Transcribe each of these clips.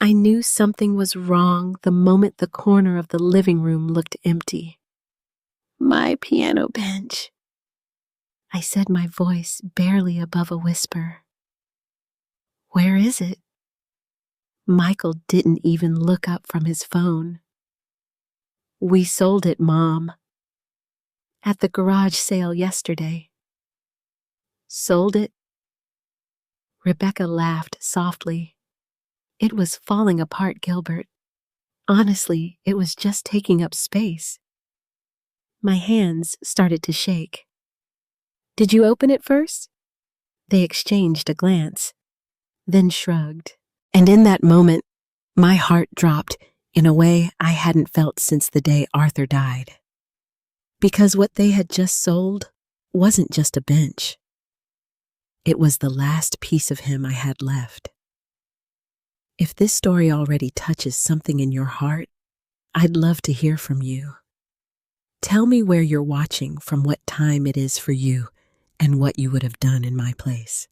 I knew something was wrong the moment the corner of the living room looked empty. My piano bench, I said, my voice barely above a whisper. Where is it? Michael didn't even look up from his phone. We sold it, Mom. At the garage sale yesterday. Sold it? Rebecca laughed softly. It was falling apart, Gilbert. Honestly, it was just taking up space. My hands started to shake. Did you open it first? They exchanged a glance, then shrugged. And in that moment, my heart dropped in a way I hadn't felt since the day Arthur died. Because what they had just sold wasn't just a bench. It was the last piece of him I had left. If this story already touches something in your heart, I'd love to hear from you. Tell me where you're watching, from what time it is for you, and what you would have done in my place.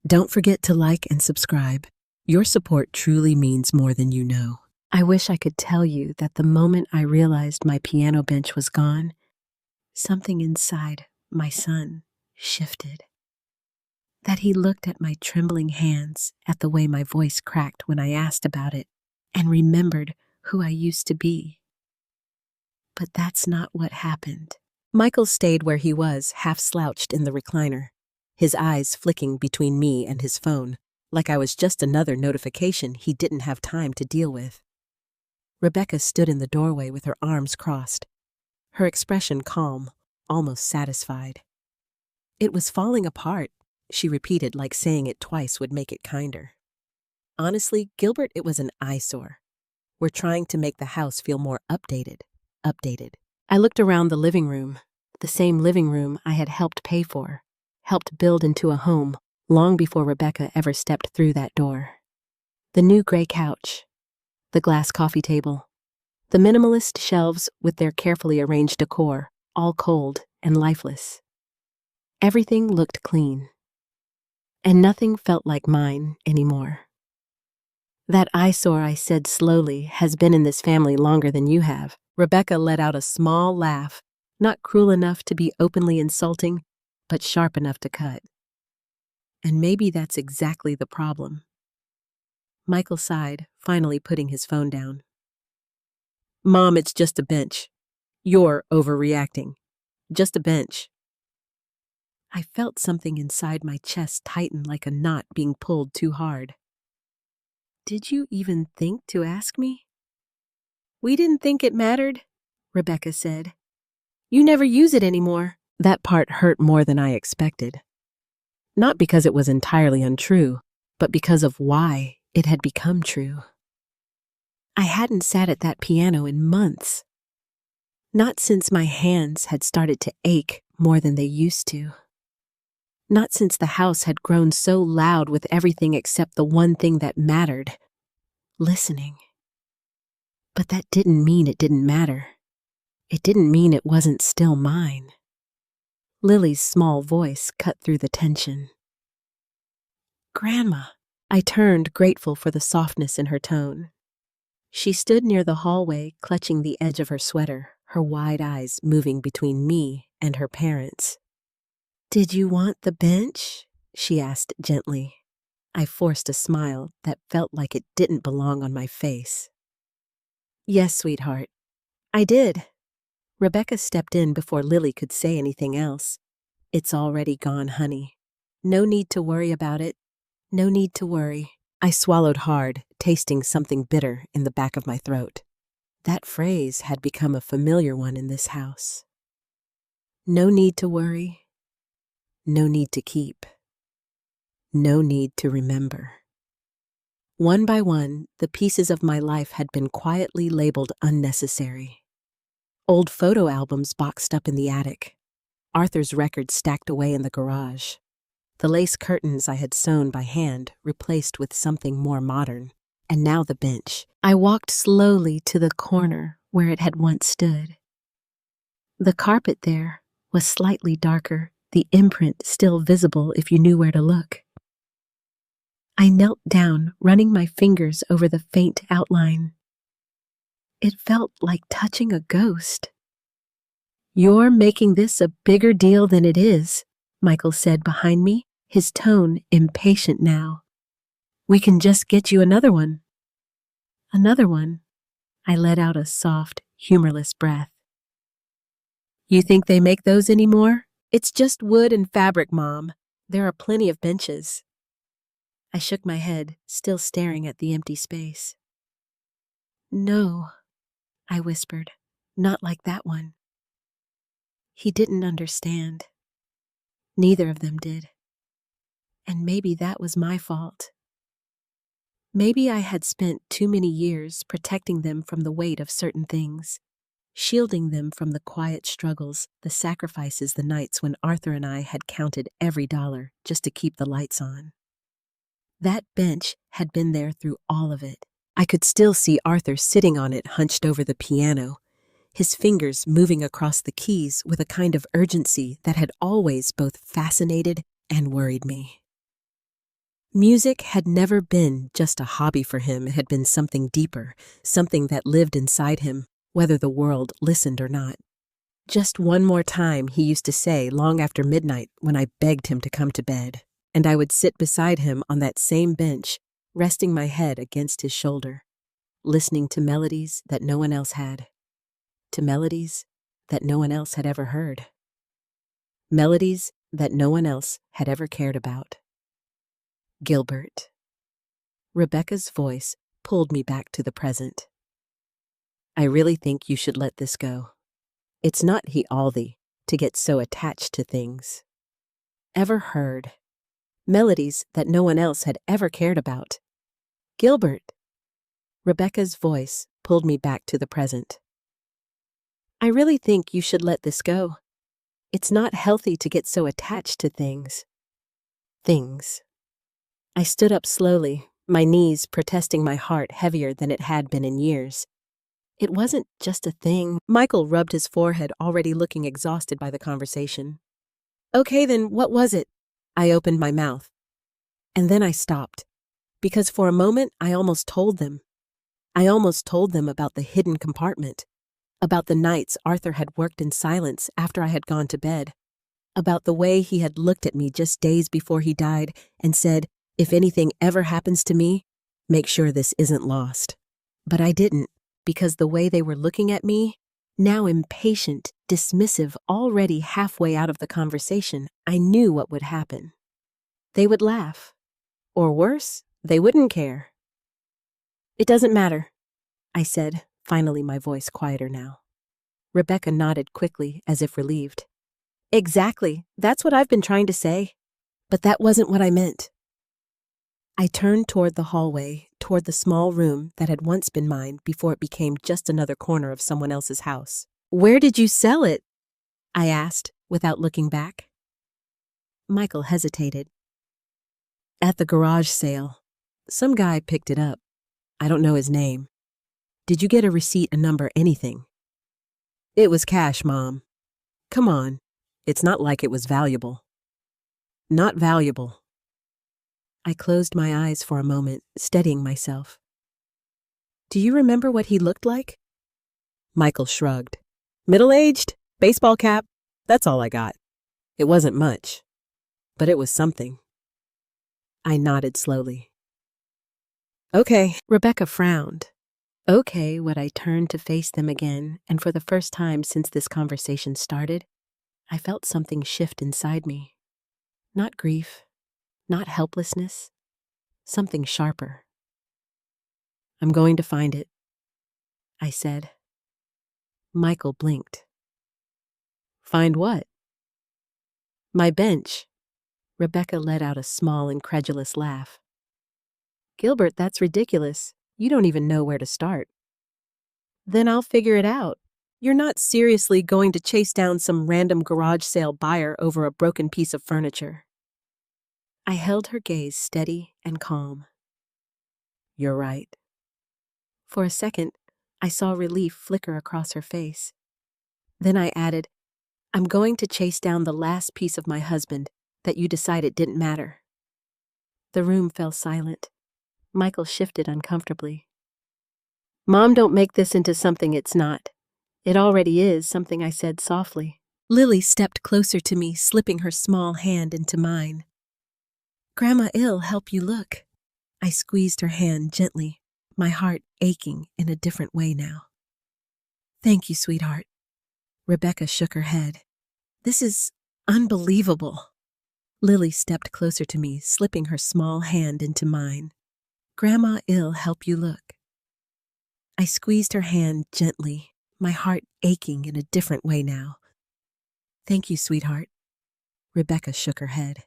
Don't forget to like and subscribe. Your support truly means more than you know. I wish I could tell you that the moment I realized my piano bench was gone, something inside my son shifted. That he looked at my trembling hands, at the way my voice cracked when I asked about it, and remembered who I used to be. But that's not what happened. Michael stayed where he was, half slouched in the recliner, his eyes flicking between me and his phone, like I was just another notification he didn't have time to deal with. Rebecca stood in the doorway with her arms crossed, her expression calm, almost satisfied. It was falling apart, she repeated, like saying it twice would make it kinder. Honestly, Gilbert, it was an eyesore. We're trying to make the house feel more updated. I looked around the living room, the same living room I had helped pay for, helped build into a home long before Rebecca ever stepped through that door. The new gray couch, the glass coffee table, the minimalist shelves with their carefully arranged decor, all cold and lifeless. Everything looked clean. And nothing felt like mine anymore. That eyesore, I said slowly, has been in this family longer than you have. Rebecca let out a small laugh, not cruel enough to be openly insulting, but sharp enough to cut. And maybe that's exactly the problem. Michael sighed, finally putting his phone down. Mom, it's just a bench. You're overreacting. Just a bench. I felt something inside my chest tighten like a knot being pulled too hard. Did you even think to ask me? We didn't think it mattered, Rebecca said. You never use it anymore. That part hurt more than I expected. Not because it was entirely untrue, but because of why it had become true. I hadn't sat at that piano in months. Not since my hands had started to ache more than they used to. Not since the house had grown so loud with everything except the one thing that mattered, listening. But that didn't mean it didn't matter. It didn't mean it wasn't still mine. Lily's small voice cut through the tension. Grandma. I turned, grateful for the softness in her tone. She stood near the hallway, clutching the edge of her sweater, her wide eyes moving between me and her parents. Did you want the bench? She asked gently. I forced a smile that felt like it didn't belong on my face. Yes, sweetheart. I did. Rebecca stepped in before Lily could say anything else. It's already gone, honey. No need to worry about it. No need to worry. I swallowed hard, tasting something bitter in the back of my throat. That phrase had become a familiar one in this house. No need to worry. No need to keep. No need to remember. One by one, the pieces of my life had been quietly labeled unnecessary. Old photo albums boxed up in the attic. Arthur's records stacked away in the garage. The lace curtains I had sewn by hand replaced with something more modern. And now the bench. I walked slowly to the corner where it had once stood. The carpet there was slightly darker, the imprint still visible if you knew where to look. I knelt down, running my fingers over the faint outline. It felt like touching a ghost. "You're making this a bigger deal than it is," Michael said behind me, his tone impatient now. "We can just get you another one." "Another one?" I let out a soft, humorless breath. "You think they make those anymore? It's just wood and fabric, Mom. There are plenty of benches." I shook my head, still staring at the empty space. "No," I whispered, "not like that one." He didn't understand. Neither of them did. And maybe that was my fault. Maybe I had spent too many years protecting them from the weight of certain things, shielding them from the quiet struggles, the sacrifices, the nights when Arthur and I had counted every dollar just to keep the lights on. That bench had been there through all of it. I could still see Arthur sitting on it, hunched over the piano, his fingers moving across the keys with a kind of urgency that had always both fascinated and worried me. Music had never been just a hobby for him. It had been something deeper, something that lived inside him, whether the world listened or not. "Just one more time," he used to say long after midnight when I begged him to come to bed, and I would sit beside him on that same bench, resting my head against his shoulder, listening to melodies that no one else had, to melodies that no one else had ever heard, melodies that no one else had ever cared about. Gilbert. Rebecca's voice pulled me back to the present. "I really think you should let this go. It's not healthy to get so attached to things." Ever heard. Melodies that no one else had ever cared about. Gilbert. Rebecca's voice pulled me back to the present. "I really think you should let this go. It's not healthy to get so attached to things." Things. I stood up slowly, my knees protesting my heart heavier than it had been in years. It wasn't just a thing. Michael rubbed his forehead, already looking exhausted by the conversation. "Okay, then what was it?" I opened my mouth. And then I stopped, because for a moment I almost told them. I almost told them about the hidden compartment, about the nights Arthur had worked in silence after I had gone to bed, about the way he had looked at me just days before he died and said, "If anything ever happens to me, make sure this isn't lost." But I didn't, because the way they were looking at me, now impatient, dismissive, already halfway out of the conversation, I knew what would happen. They would laugh. Or worse, they wouldn't care. "It doesn't matter," I said, finally my voice quieter now. Rebecca nodded quickly, as if relieved. "Exactly, that's what I've been trying to say. But that wasn't what I meant." I turned toward the hallway, toward the small room that had once been mine before it became just another corner of someone else's house. "Where did you sell it?" I asked, without looking back. Michael hesitated. "At the garage sale. Some guy picked it up. I don't know his name. Did you get a receipt, a number, anything?" "It was cash, Mom. Come on. It's not like it was valuable." "Not valuable." I closed my eyes for a moment, steadying myself. "Do you remember what he looked like?" Michael shrugged. "Middle-aged, baseball cap. That's all I got. It wasn't much, but it was something." I nodded slowly. "Okay." Rebecca frowned. "Okay," when I turned to face them again, and for the first time since this conversation started, I felt something shift inside me. Not grief, not helplessness, something sharper. "I'm going to find it," I said. Michael blinked. "Find what?" "My bench." Rebecca let out a small, incredulous laugh. "Gilbert, that's ridiculous. You don't even know where to start." "Then I'll figure it out. You're not seriously going to chase down some random garage sale buyer over a broken piece of furniture." I held her gaze steady and calm. "You're right." For a second, I saw relief flicker across her face. Then I added, "I'm going to chase down the last piece of my husband that you decided didn't matter." The room fell silent. Michael shifted uncomfortably. "Mom, don't make this into something it's not. It already is," something I said softly. Lily stepped closer to me, slipping her small hand into mine. "Grandma ill, help you look." I squeezed her hand gently, my heart aching in a different way now. "Thank you, sweetheart." Rebecca shook her head. "This is unbelievable." Lily stepped closer to me, slipping her small hand into mine. "Grandma ill, help you look." I squeezed her hand gently, my heart aching in a different way now. "Thank you, sweetheart." Rebecca shook her head.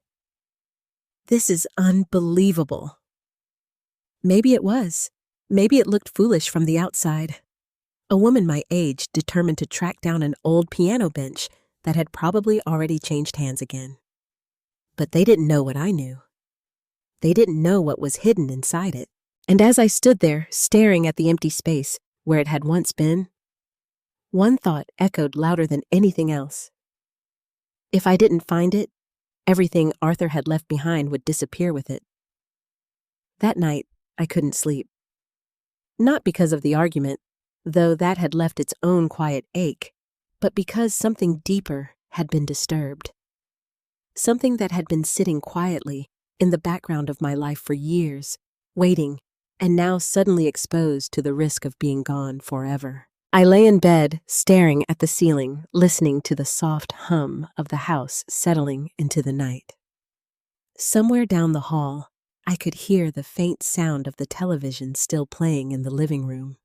"This is unbelievable." Maybe it was. Maybe it looked foolish from the outside. A woman my age determined to track down an old piano bench that had probably already changed hands again. But they didn't know what I knew. They didn't know what was hidden inside it. And as I stood there, staring at the empty space where it had once been, one thought echoed louder than anything else. If I didn't find it, everything Arthur had left behind would disappear with it. That night, I couldn't sleep. Not because of the argument, though that had left its own quiet ache, but because something deeper had been disturbed. Something that had been sitting quietly in the background of my life for years, waiting, and now suddenly exposed to the risk of being gone forever. I lay in bed, staring at the ceiling, listening to the soft hum of the house settling into the night. Somewhere down the hall, I could hear the faint sound of the television still playing in the living room.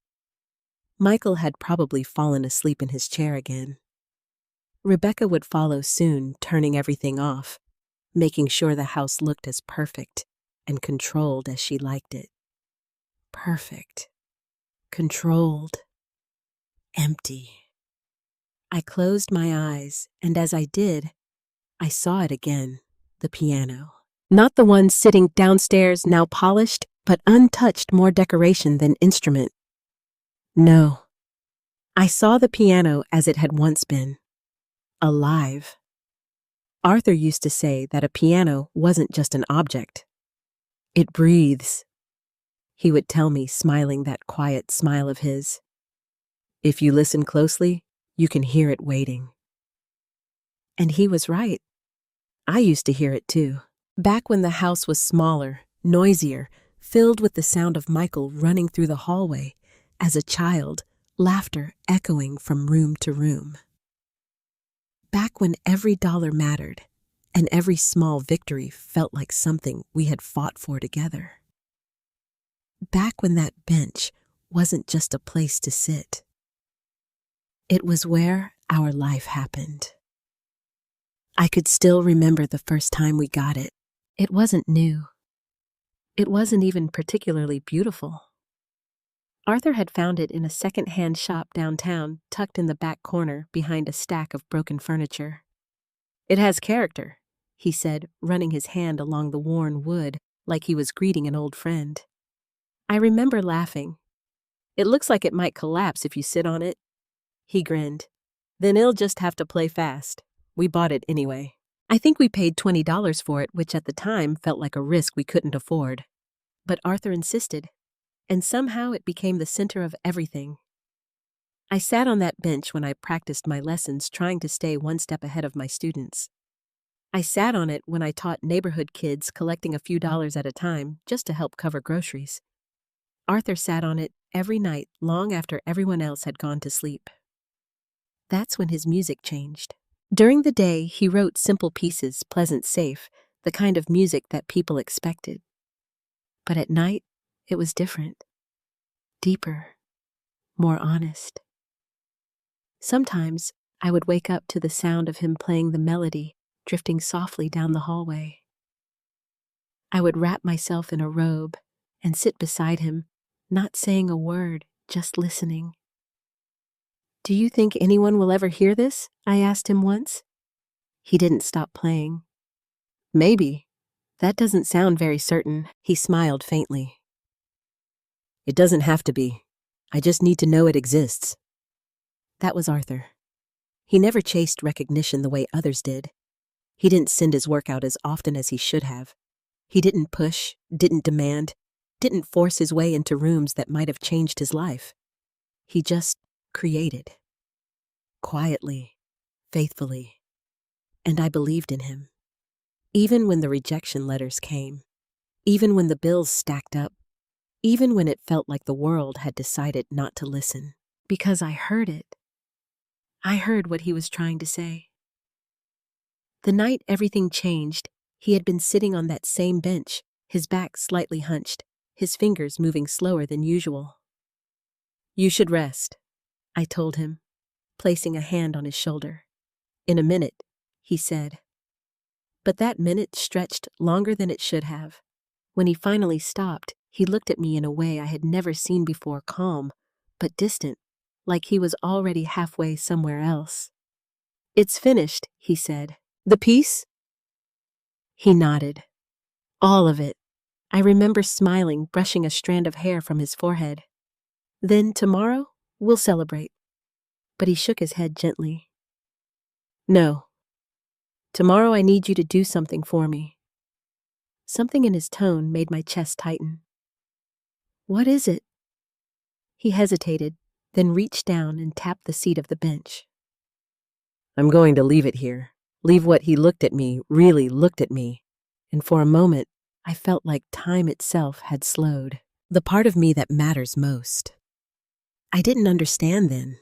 Michael had probably fallen asleep in his chair again. Rebecca would follow soon, turning everything off, making sure the house looked as perfect and controlled as she liked it. Perfect. Controlled. Empty. I closed my eyes, and as I did, I saw it again, the piano. Not the one sitting downstairs, now polished, but untouched, more decoration than instrument. No. I saw the piano as it had once been. Alive. Arthur used to say that a piano wasn't just an object. It breathes. He would tell me, smiling that quiet smile of his. If you listen closely, you can hear it waiting. And he was right. I used to hear it too. Back when the house was smaller, noisier, filled with the sound of Michael running through the hallway, as a child, laughter echoing from room to room. Back when every dollar mattered, and every small victory felt like something we had fought for together. Back when that bench wasn't just a place to sit. It was where our life happened. I could still remember the first time we got it. It wasn't new. It wasn't even particularly beautiful. Arthur had found it in a second-hand shop downtown, tucked in the back corner behind a stack of broken furniture. "It has character," he said, running his hand along the worn wood like he was greeting an old friend. I remember laughing. "It looks like it might collapse if you sit on it." He grinned. "Then it'll just have to play fast. We bought it anyway." I think we paid $20 for it, which at the time felt like a risk we couldn't afford. But Arthur insisted, and somehow it became the center of everything. I sat on that bench when I practiced my lessons, trying to stay one step ahead of my students. I sat on it when I taught neighborhood kids, collecting a few dollars at a time just to help cover groceries. Arthur sat on it every night long after everyone else had gone to sleep. That's when his music changed. During the day, he wrote simple pieces, pleasant, safe, the kind of music that people expected. But at night, it was different. Deeper. More honest. Sometimes, I would wake up to the sound of him playing the melody, drifting softly down the hallway. I would wrap myself in a robe and sit beside him, not saying a word, just listening. "Do you think anyone will ever hear this?" I asked him once. He didn't stop playing. "Maybe. That doesn't sound very certain." He smiled faintly. "It doesn't have to be. I just need to know it exists." That was Arthur. He never chased recognition the way others did. He didn't send his work out as often as he should have. He didn't push, didn't demand, didn't force his way into rooms that might have changed his life. He just created. Quietly, faithfully. And I believed in him. Even when the rejection letters came. Even when the bills stacked up. Even when it felt like the world had decided not to listen. Because I heard it. I heard what he was trying to say. The night everything changed, he had been sitting on that same bench, his back slightly hunched, his fingers moving slower than usual. "You should rest," I told him, placing a hand on his shoulder. "In a minute," he said. But that minute stretched longer than it should have. When he finally stopped, he looked at me in a way I had never seen before, calm, but distant, like he was already halfway somewhere else. "It's finished," he said. "The piece?" He nodded. All of it. I remember smiling, brushing a strand of hair from his forehead. "Then tomorrow, we'll celebrate." But he shook his head gently. "No. Tomorrow I need you to do something for me." Something in his tone made my chest tighten. "What is it?" He hesitated, then reached down and tapped the seat of the bench. "I'm going to leave it here. Leave what he looked at me, really looked at me. And for a moment, I felt like time itself had slowed. The part of me that matters most. I didn't understand then.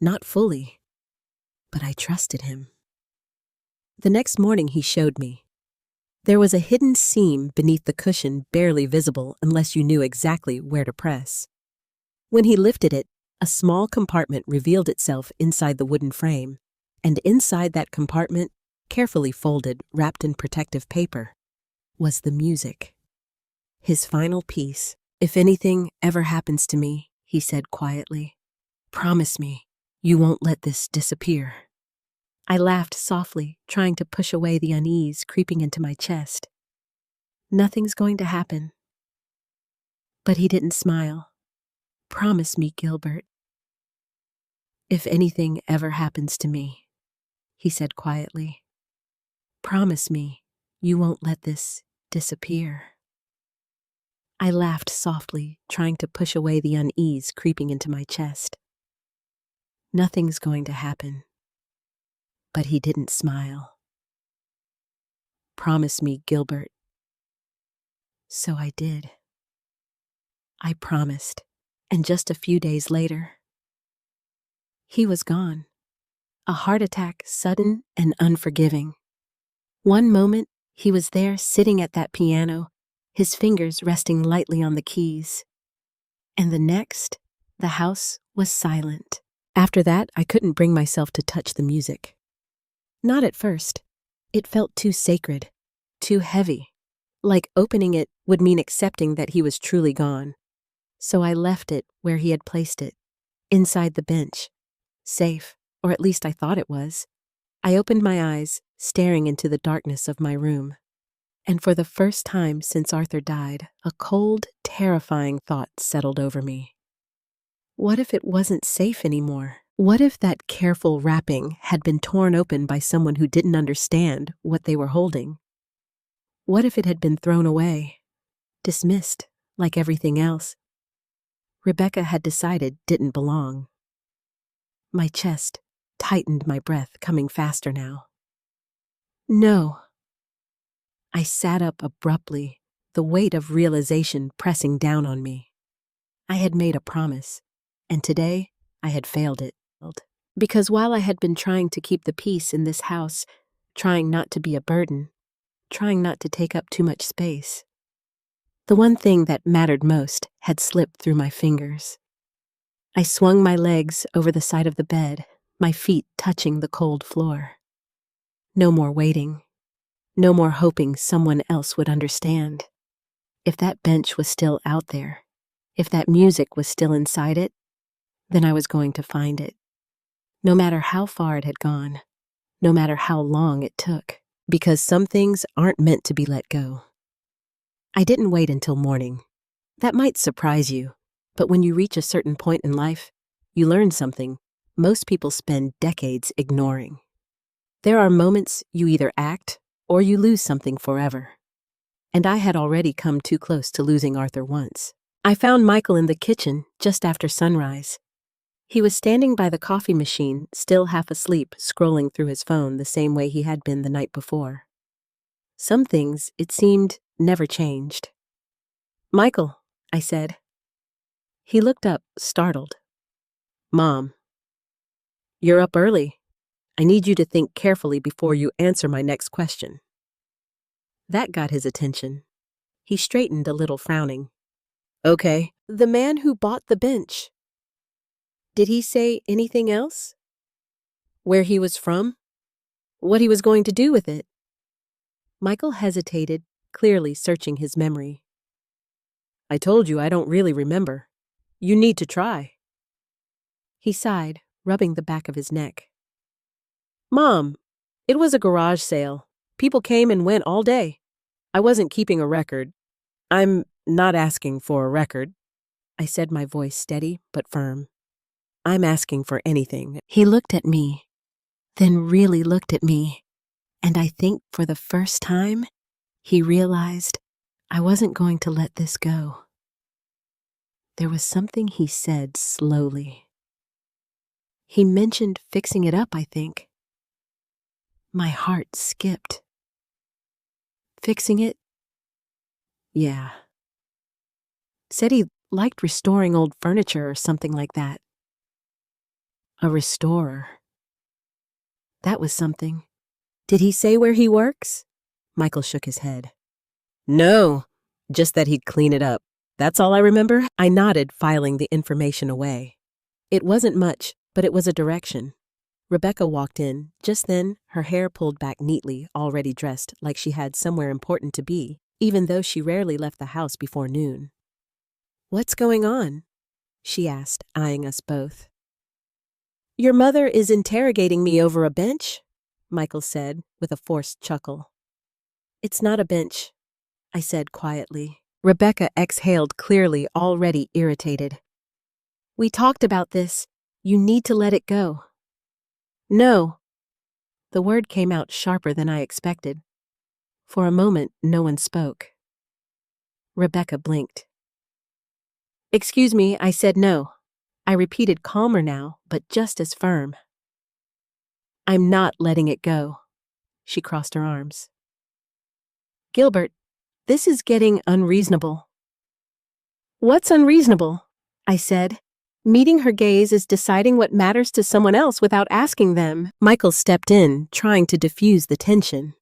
Not fully. But I trusted him. The next morning he showed me. There was a hidden seam beneath the cushion, barely visible unless you knew exactly where to press. When he lifted it, a small compartment revealed itself inside the wooden frame, and inside that compartment, carefully folded, wrapped in protective paper, was the music. His final piece. "If anything ever happens to me," he said quietly, "promise me you won't let this disappear." I laughed softly, trying to push away the unease creeping into my chest. "Nothing's going to happen." But he didn't smile. "Promise me, Gilbert." "If anything ever happens to me," he said quietly, "promise me you won't let this disappear." I laughed softly, trying to push away the unease creeping into my chest. Nothing's going to happen. But he didn't smile. "Promise me, Gilbert." So I did. I promised, and just a few days later, he was gone. A heart attack, sudden and unforgiving. One moment, he was there sitting at that piano, his fingers resting lightly on the keys. And the next, the house was silent. After that, I couldn't bring myself to touch the music. Not at first. It felt too sacred, too heavy. Like opening it would mean accepting that he was truly gone. So I left it where he had placed it, inside the bench. Safe, or at least I thought it was. I opened my eyes, staring into the darkness of my room. And for the first time since Arthur died, a cold, terrifying thought settled over me. What if it wasn't safe anymore? What if that careful wrapping had been torn open by someone who didn't understand what they were holding? What if it had been thrown away, dismissed, like everything else Rebecca had decided didn't belong? My chest tightened, my breath coming faster now. No. I sat up abruptly, the weight of realization pressing down on me. I had made a promise, and today I had failed it. Because while I had been trying to keep the peace in this house, trying not to be a burden, trying not to take up too much space, the one thing that mattered most had slipped through my fingers. I swung my legs over the side of the bed, my feet touching the cold floor. No more waiting. No more hoping someone else would understand. If that bench was still out there, if that music was still inside it, then I was going to find it. No matter how far it had gone, no matter how long it took, because some things aren't meant to be let go. I didn't wait until morning. That might surprise you, but when you reach a certain point in life, you learn something most people spend decades ignoring. There are moments you either act or you lose something forever. and I had already come too close to losing Arthur once. I found Michael in the kitchen just after sunrise. He was standing by the coffee machine, still half asleep, scrolling through his phone the same way he had been the night before. Some things, it seemed, never changed. "Michael," I said. He looked up, startled. "Mom." "You're up early. I need you to think carefully before you answer my next question." That got his attention. He straightened a little, frowning. "Okay." "The man who bought the bench. Did he say anything else? Where he was from? What he was going to do with it?" Michael hesitated, clearly searching his memory. "I told you I don't really remember. You need to try." He sighed, rubbing the back of his neck. "Mom, it was a garage sale. People came and went all day. I wasn't keeping a record. I'm not asking for a record." I said, my voice steady but firm. "I'm asking for anything." He looked at me, then really looked at me, and I think for the first time, he realized I wasn't going to let this go. There was something he said slowly. He mentioned fixing it up, I think. My heart skipped. Fixing it? Yeah. Said he liked restoring old furniture or something like that. A restorer. That was something. Did he say where he works? Michael shook his head. No, just that he'd clean it up. That's all I remember. I nodded, filing the information away. It wasn't much, but it was a direction. Rebecca walked in, just then, her hair pulled back neatly, already dressed like she had somewhere important to be, even though she rarely left the house before noon. "What's going on?" she asked, eyeing us both. "Your mother is interrogating me over a bench," Michael said, with a forced chuckle. "It's not a bench," I said quietly. Rebecca exhaled, clearly already irritated. "We talked about this. You need to let it go." "No." The word came out sharper than I expected. For a moment, no one spoke. Rebecca blinked. "Excuse me," I said no. I repeated, calmer now, but just as firm. "I'm not letting it go." She crossed her arms. "Gilbert, this is getting unreasonable." "What's unreasonable?" I said. Meeting her gaze is deciding what matters to someone else without asking them. Michael stepped in, trying to diffuse the tension.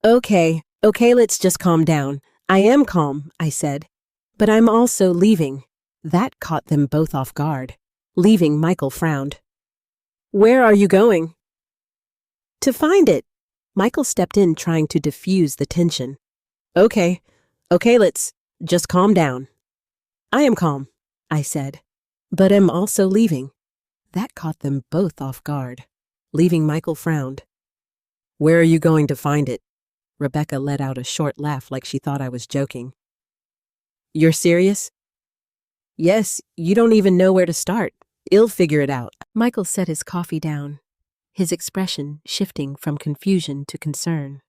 Okay, let's just calm down. I am calm," I said. "But I'm also leaving." That caught them both off guard. Leaving, Michael frowned. "Where are you going?" "To find it." Michael stepped in, trying to diffuse the tension. Okay, let's just calm down." "I am calm," I said. "But I'm also leaving." That caught them both off guard. Leaving, Michael frowned. "Where are you going to find it?" Rebecca let out a short laugh like she thought I was joking. "You're serious?" "Yes, you don't even know where to start. I'll figure it out." Michael set his coffee down, his expression shifting from confusion to concern.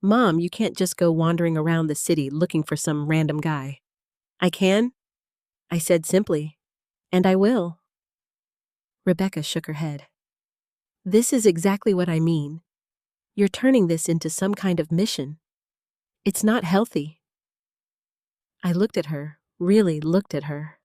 "Mom, you can't just go wandering around the city looking for some random guy." "I can," I said simply, "and I will." Rebecca shook her head. "This is exactly what I mean. You're turning this into some kind of mission. It's not healthy." I looked at her, really looked at her.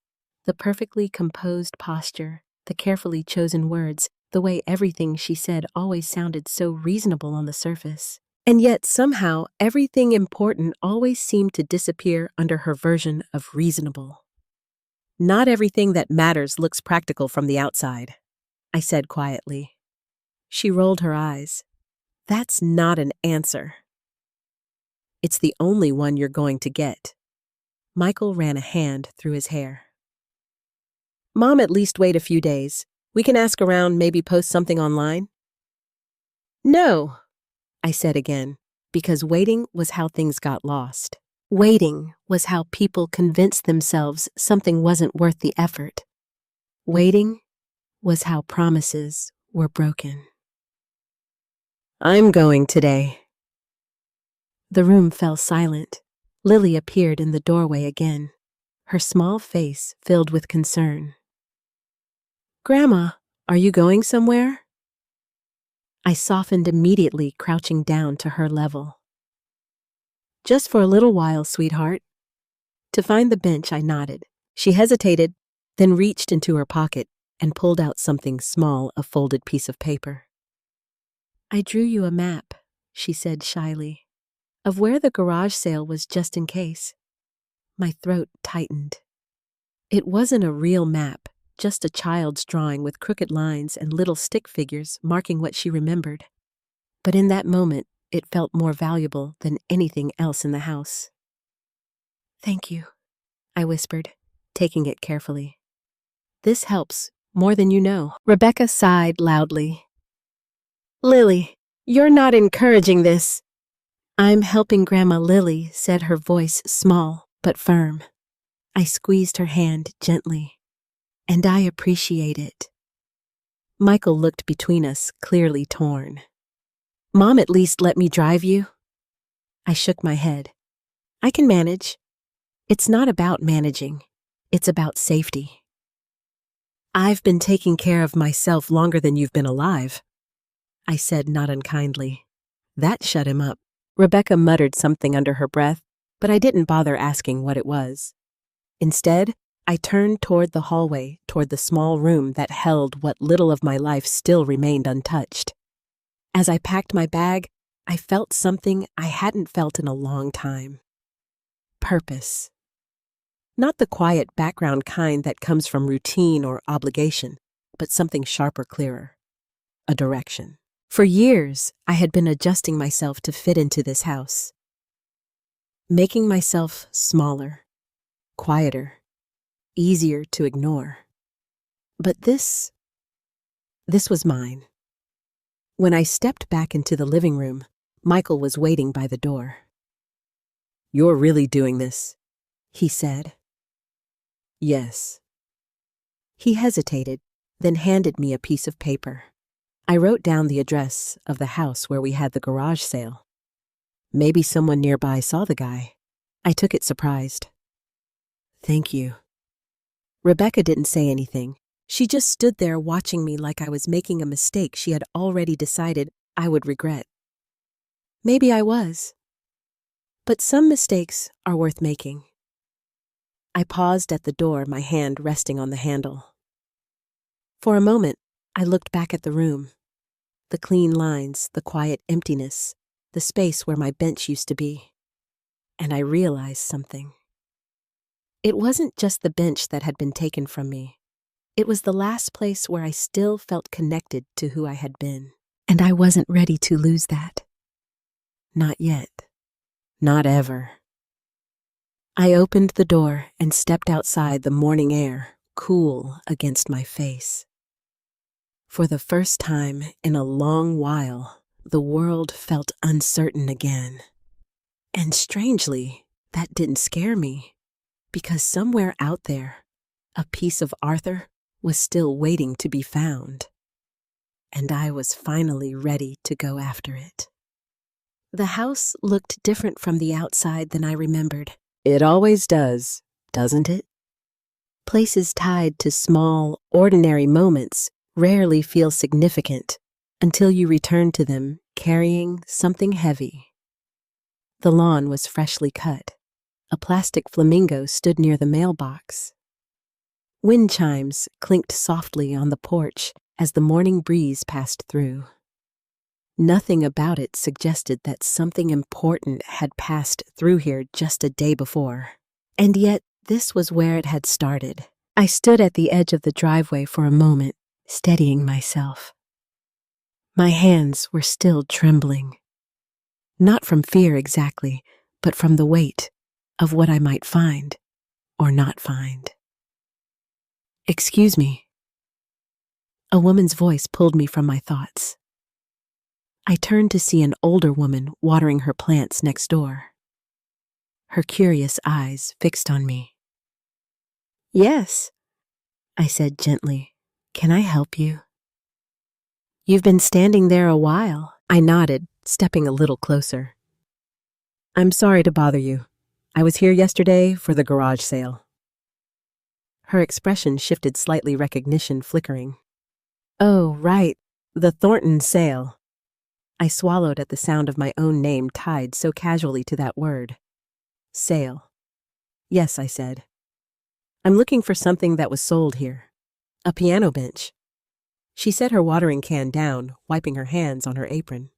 The perfectly composed posture, the carefully chosen words, the way everything she said always sounded so reasonable on the surface. And yet somehow everything important always seemed to disappear under her version of reasonable. "Not everything that matters looks practical from the outside," I said quietly. She rolled her eyes. "That's not an answer." "It's the only one you're going to get." Michael ran a hand through his hair. "Mom, at least wait a few days. We can ask around, maybe post something online." "No," I said again, because waiting was how things got lost. Waiting was how people convinced themselves something wasn't worth the effort. Waiting was how promises were broken. "I'm going today." The room fell silent. Lily appeared in the doorway again, her small face filled with concern. "Grandma, are you going somewhere?" I softened immediately, crouching down to her level. "Just for a little while, sweetheart." To find the bench, I nodded. She hesitated, then reached into her pocket and pulled out something small, a folded piece of paper. "I drew you a map," she said shyly, "of where the garage sale was just in case." My throat tightened. It wasn't a real map, just a child's drawing with crooked lines and little stick figures marking what she remembered. But in that moment, it felt more valuable than anything else in the house. "Thank you," I whispered, taking it carefully. "This helps more than you know." Rebecca sighed loudly. "Lily, you're not encouraging this." "I'm helping Grandma Lily," said her voice small but firm. I squeezed her hand gently. "And I appreciate it." Michael looked between us, clearly torn. "Mom at least let me drive you?" I shook my head. "I can manage." "It's not about managing. It's about safety." "I've been taking care of myself longer than you've been alive," I said not unkindly. That shut him up. Rebecca muttered something under her breath, but I didn't bother asking what it was. Instead, I turned toward the hallway, toward the small room that held what little of my life still remained untouched. As I packed my bag, I felt something I hadn't felt in a long time. Purpose. Not the quiet background kind that comes from routine or obligation, but something sharper, clearer. A direction. For years, I had been adjusting myself to fit into this house. Making myself smaller, quieter, easier to ignore. But this was mine. When I stepped back into the living room, Michael was waiting by the door. "You're really doing this?" he said. "Yes." He hesitated, then handed me a piece of paper. I wrote down the address of the house where we had the garage sale. Maybe someone nearby saw the guy. I took it surprised. "Thank you." Rebecca didn't say anything. She just stood there watching me like I was making a mistake she had already decided I would regret. Maybe I was. But some mistakes are worth making. I paused at the door, my hand resting on the handle. For a moment, I looked back at the room. The clean lines, the quiet emptiness, the space where my bench used to be. And I realized something. It wasn't just the bench that had been taken from me. It was the last place where I still felt connected to who I had been. And I wasn't ready to lose that. Not yet. Not ever. I opened the door and stepped outside, the morning air, cool against my face. For the first time in a long while, the world felt uncertain again. And strangely, that didn't scare me, because somewhere out there, a piece of Arthur was still waiting to be found. And I was finally ready to go after it. The house looked different from the outside than I remembered. It always does, doesn't it? Places tied to small, ordinary moments rarely feel significant until you return to them carrying something heavy. The lawn was freshly cut. A plastic flamingo stood near the mailbox. Wind chimes clinked softly on the porch as the morning breeze passed through. Nothing about it suggested that something important had passed through here just a day before. And yet, this was where it had started. I stood at the edge of the driveway for a moment, steadying myself. My hands were still trembling. Not from fear exactly, but from the weight of what I might find or not find. "Excuse me." A woman's voice pulled me from my thoughts. I turned to see an older woman watering her plants next door. Her curious eyes fixed on me. "Yes," I said gently. "Can I help you?" "You've been standing there a while." I nodded, stepping a little closer. I'm sorry to bother you. I was here yesterday for the garage sale. Her expression shifted slightly, recognition flickering. Oh, right, the Thornton sale. I swallowed at the sound of my own name tied so casually to that word. Sale. Yes, I said. I'm looking for something that was sold here. A piano bench. She set her watering can down, wiping her hands on her apron.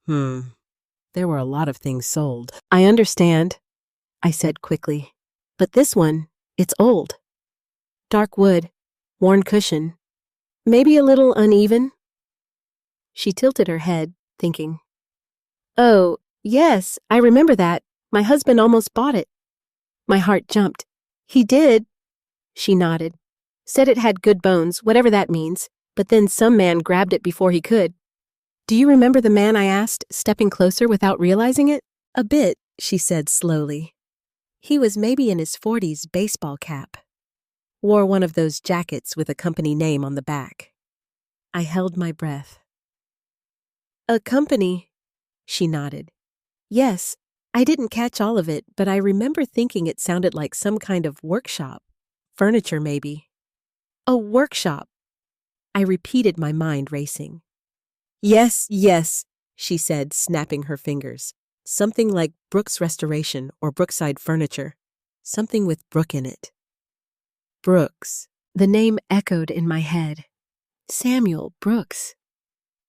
There were a lot of things sold. I understand, I said quickly. But this one, it's old. Dark wood, worn cushion, maybe a little uneven. She tilted her head, thinking. Oh, yes, I remember that. My husband almost bought it. My heart jumped. He did. She nodded. Said it had good bones, whatever that means, but then some man grabbed it before he could. Do you remember the man? I asked, stepping closer without realizing it. A bit, she said slowly. He was maybe in his 40s, baseball cap. Wore one of those jackets with a company name on the back. I held my breath. A company, she nodded. Yes, I didn't catch all of it, but I remember thinking it sounded like some kind of workshop. Furniture, maybe. A workshop. I repeated, my mind racing. Yes, she said, snapping her fingers. Something like Brooks Restoration or Brookside Furniture. Something with Brook in it. Brooks. The name echoed in my head. Samuel Brooks.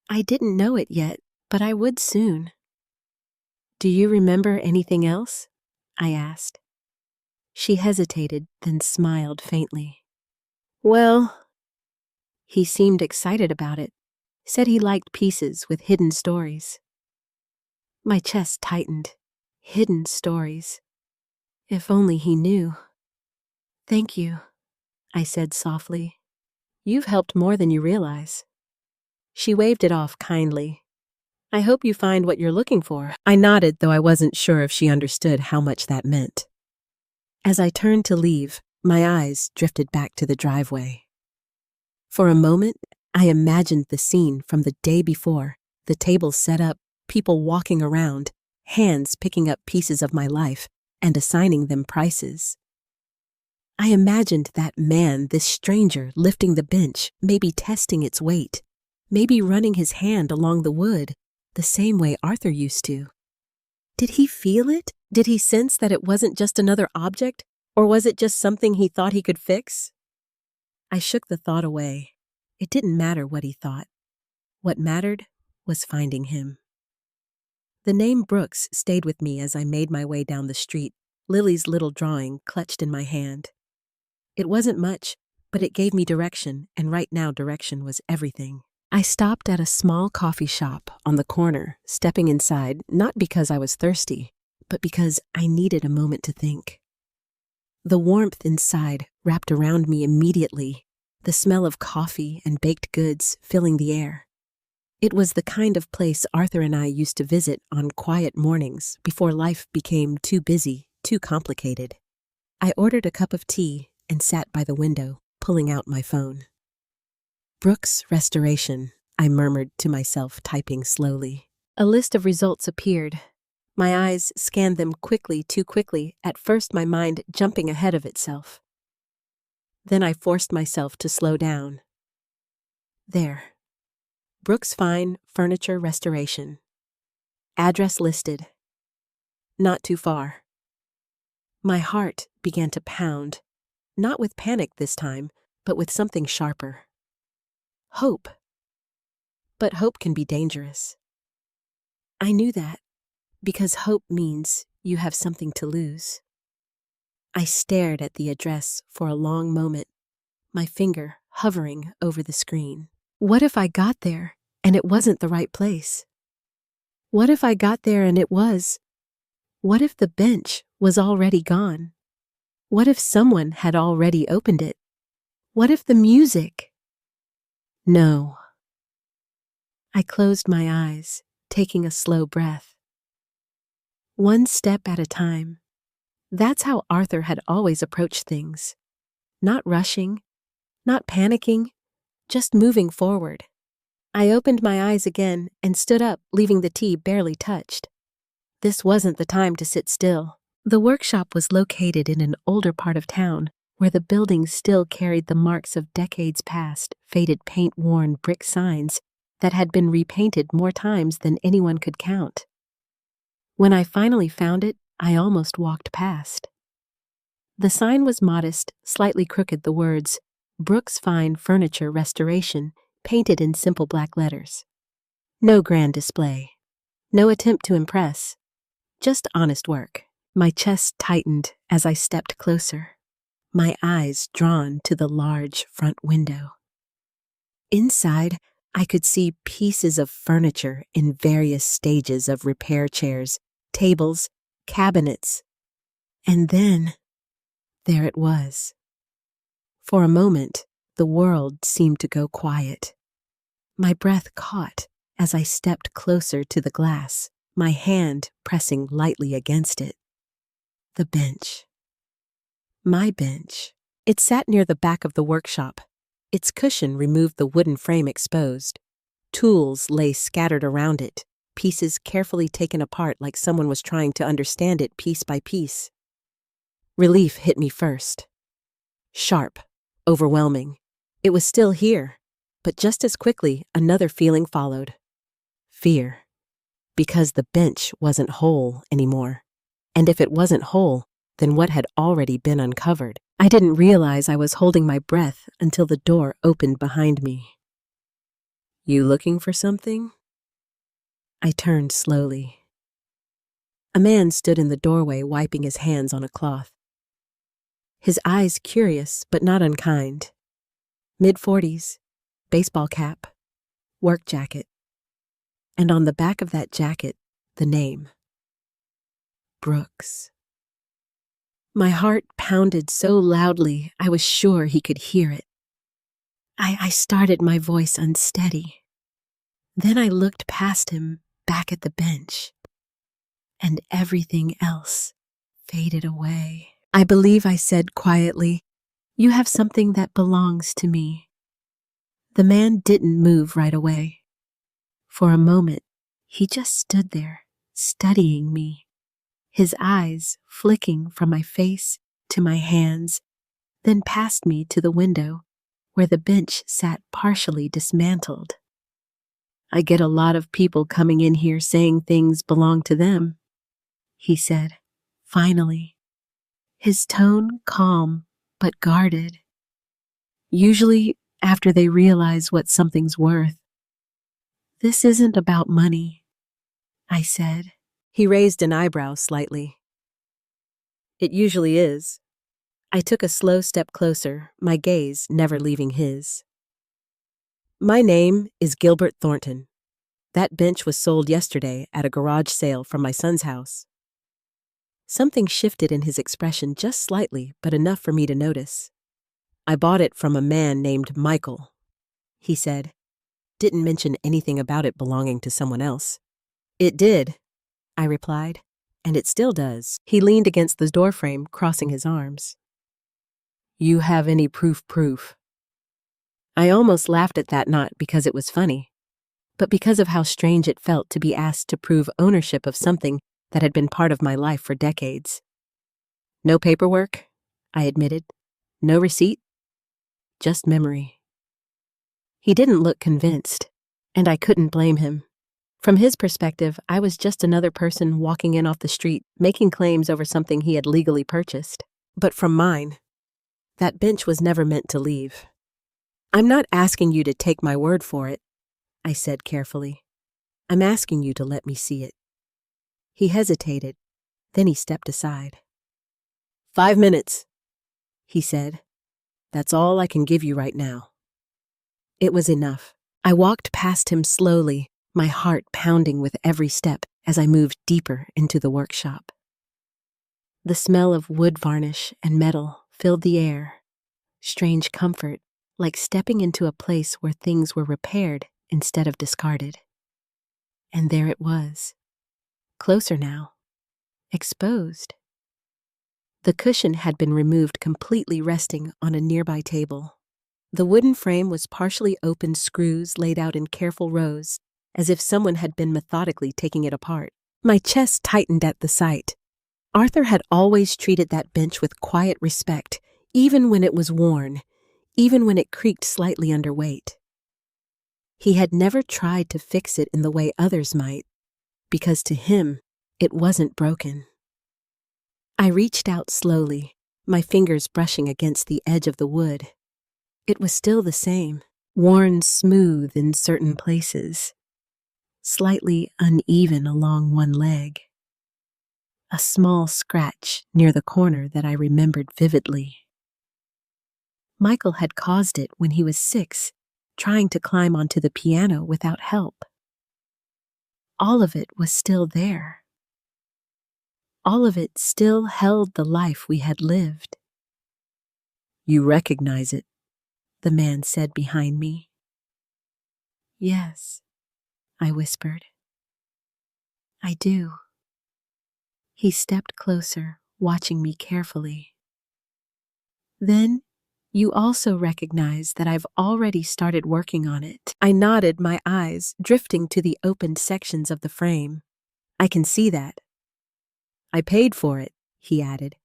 I didn't know it yet, but I would soon. Do you remember anything else? I asked. She hesitated, then smiled faintly. Well, he seemed excited about it. Said he liked pieces with hidden stories. My chest tightened. Hidden stories. If only he knew. Thank you, I said softly. You've helped more than you realize. She waved it off kindly. I hope you find what you're looking for. I nodded, though I wasn't sure if she understood how much that meant. As I turned to leave, my eyes drifted back to the driveway. For a moment, I imagined the scene from the day before, the tables set up, people walking around, hands picking up pieces of my life and assigning them prices. I imagined that man, this stranger, lifting the bench, maybe testing its weight, maybe running his hand along the wood, the same way Arthur used to. Did he feel it? Did he sense that it wasn't just another object, or was it just something he thought he could fix? I shook the thought away. It didn't matter what he thought. What mattered was finding him. The name Brooks stayed with me as I made my way down the street, Lily's little drawing clutched in my hand. It wasn't much, but it gave me direction, and right now direction was everything. I stopped at a small coffee shop on the corner, stepping inside, not because I was thirsty, but because I needed a moment to think. The warmth inside wrapped around me immediately, the smell of coffee and baked goods filling the air. It was the kind of place Arthur and I used to visit on quiet mornings before life became too busy, too complicated. I ordered a cup of tea and sat by the window, pulling out my phone. Brooks Restoration, I murmured to myself, typing slowly. A list of results appeared. My eyes scanned them quickly, too quickly, at first my mind jumping ahead of itself. Then I forced myself to slow down. There. Brooks Fine Furniture Restoration. Address listed. Not too far. My heart began to pound, not with panic this time, but with something sharper. Hope. But hope can be dangerous. I knew that, because hope means you have something to lose. I stared at the address for a long moment, my finger hovering over the screen. What if I got there and it wasn't the right place? What if I got there and it was? What if the bench was already gone? What if someone had already opened it? What if the music? No. I closed my eyes, taking a slow breath. One step at a time. That's how Arthur had always approached things. Not rushing, not panicking, just moving forward. I opened my eyes again and stood up, leaving the tea barely touched. This wasn't the time to sit still. The workshop was located in an older part of town, where the buildings still carried the marks of decades past, faded paint-worn brick signs that had been repainted more times than anyone could count. When I finally found it, I almost walked past. The sign was modest, slightly crooked, the words, "Brooks Fine Furniture Restoration," painted in simple black letters. No grand display. No attempt to impress. Just honest work. My chest tightened as I stepped closer, my eyes drawn to the large front window. Inside, I could see pieces of furniture in various stages of repair: chairs, tables, cabinets. And then, there it was. For a moment, the world seemed to go quiet. My breath caught as I stepped closer to the glass, my hand pressing lightly against it. The bench. My bench. It sat near the back of the workshop. Its cushion removed the wooden frame exposed. Tools lay scattered around it, pieces carefully taken apart like someone was trying to understand it piece by piece. Relief hit me first. Sharp, overwhelming. It was still here, but just as quickly another feeling followed. Fear. Because the bench wasn't whole anymore. And if it wasn't whole, then what had already been uncovered? I didn't realize I was holding my breath until the door opened behind me. "You looking for something?" I turned slowly. A man stood in the doorway wiping his hands on a cloth. His eyes curious but not unkind. Mid-40s, baseball cap, work jacket. And on the back of that jacket, the name. Brooks. My heart pounded so loudly I was sure he could hear it. I started my voice unsteady. Then I looked past him, back at the bench. And everything else faded away. I believe I said quietly, "You have something that belongs to me." The man didn't move right away. For a moment, he just stood there, studying me, his eyes flicking from my face to my hands, then past me to the window, where the bench sat partially dismantled. "I get a lot of people coming in here saying things belong to them," he said, finally, his tone calm but guarded. "Usually after they realize what something's worth." "This isn't about money," I said. He raised an eyebrow slightly. "It usually is." I took a slow step closer, my gaze never leaving his. "My name is Gilbert Thornton. That bench was sold yesterday at a garage sale from my son's house." Something shifted in his expression just slightly, but enough for me to notice. "I bought it from a man named Michael," he said. Didn't mention anything about it belonging to someone else. "It did," I replied, "and it still does." He leaned against the doorframe, crossing his arms. "You have any proof?" I almost laughed at that, not because it was funny, but because of how strange it felt to be asked to prove ownership of something that had been part of my life for decades. "No paperwork," I admitted. "No receipt. Just memory." He didn't look convinced, and I couldn't blame him. From his perspective, I was just another person walking in off the street, making claims over something he had legally purchased. But from mine, that bench was never meant to leave. "I'm not asking you to take my word for it," I said carefully. "I'm asking you to let me see it." He hesitated, then he stepped aside. "5 minutes," he said. "That's all I can give you right now." It was enough. I walked past him slowly, my heart pounding with every step as I moved deeper into the workshop. The smell of wood varnish and metal filled the air. Strange comfort, like stepping into a place where things were repaired instead of discarded. And there it was. Closer now. Exposed. The cushion had been removed, completely resting on a nearby table. The wooden frame was partially opened, screws laid out in careful rows, as if someone had been methodically taking it apart. My chest tightened at the sight. Arthur had always treated that bench with quiet respect, even when it was worn, even when it creaked slightly under weight. He had never tried to fix it in the way others might, because to him, it wasn't broken. I reached out slowly, my fingers brushing against the edge of the wood. It was still the same, worn smooth in certain places, slightly uneven along one leg. A small scratch near the corner that I remembered vividly. Michael had caused it when he was 6, trying to climb onto the piano without help. All of it was still there. All of it still held the life we had lived. "You recognize it," the man said behind me. "Yes," I whispered. "I do." He stepped closer, watching me carefully. "Then, you also recognize that I've already started working on it." I nodded, my eyes drifting to the opened sections of the frame. "I can see that." "I paid for it," he added.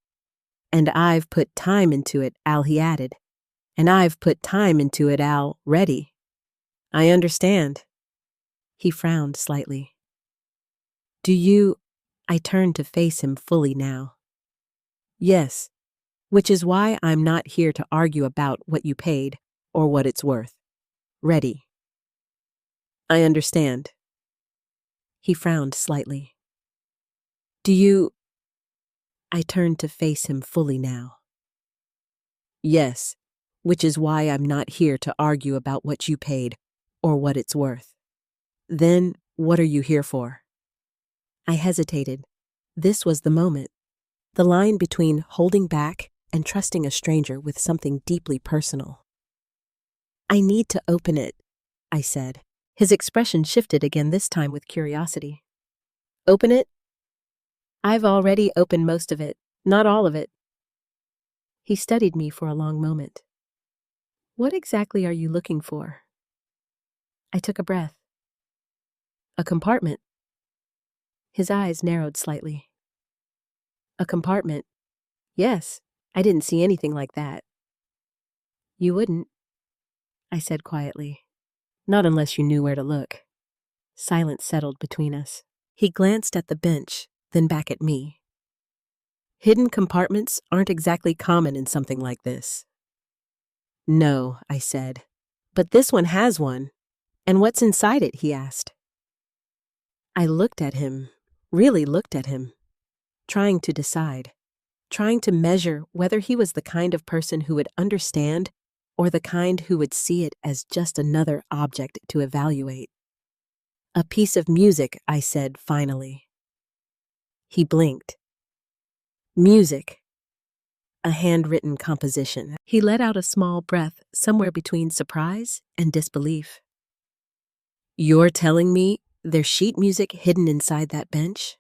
"And I've put time into it," he added. "And I've put time into it, ready." "I understand." He frowned slightly. "Do you—" I turned to face him fully now. "Yes, which is why I'm not here to argue about what you paid or what it's worth. Ready." "I understand." He frowned slightly. "Do you—" I turned to face him fully now. "Yes, which is why I'm not here to argue about what you paid or what it's worth. Then, what are you here for?" I hesitated. This was the moment. The line between holding back and trusting a stranger with something deeply personal. "I need to open it," I said. His expression shifted again, this time with curiosity. "Open it?" "I've already opened most of it, not all of it." He studied me for a long moment. "What exactly are you looking for?" I took a breath. "A compartment." His eyes narrowed slightly. "A compartment? Yes, I didn't see anything like that." "You wouldn't," I said quietly. "Not unless you knew where to look." Silence settled between us. He glanced at the bench, then back at me. "Hidden compartments aren't exactly common in something like this." "No," I said. "But this one has one. And what's inside it?" he asked. I looked at him, really looked at him, trying to decide, trying to measure whether he was the kind of person who would understand or the kind who would see it as just another object to evaluate. "A piece of music," I said finally. He blinked. "Music. A handwritten composition." He let out a small breath somewhere between surprise and disbelief. "You're telling me there's sheet music hidden inside that bench?"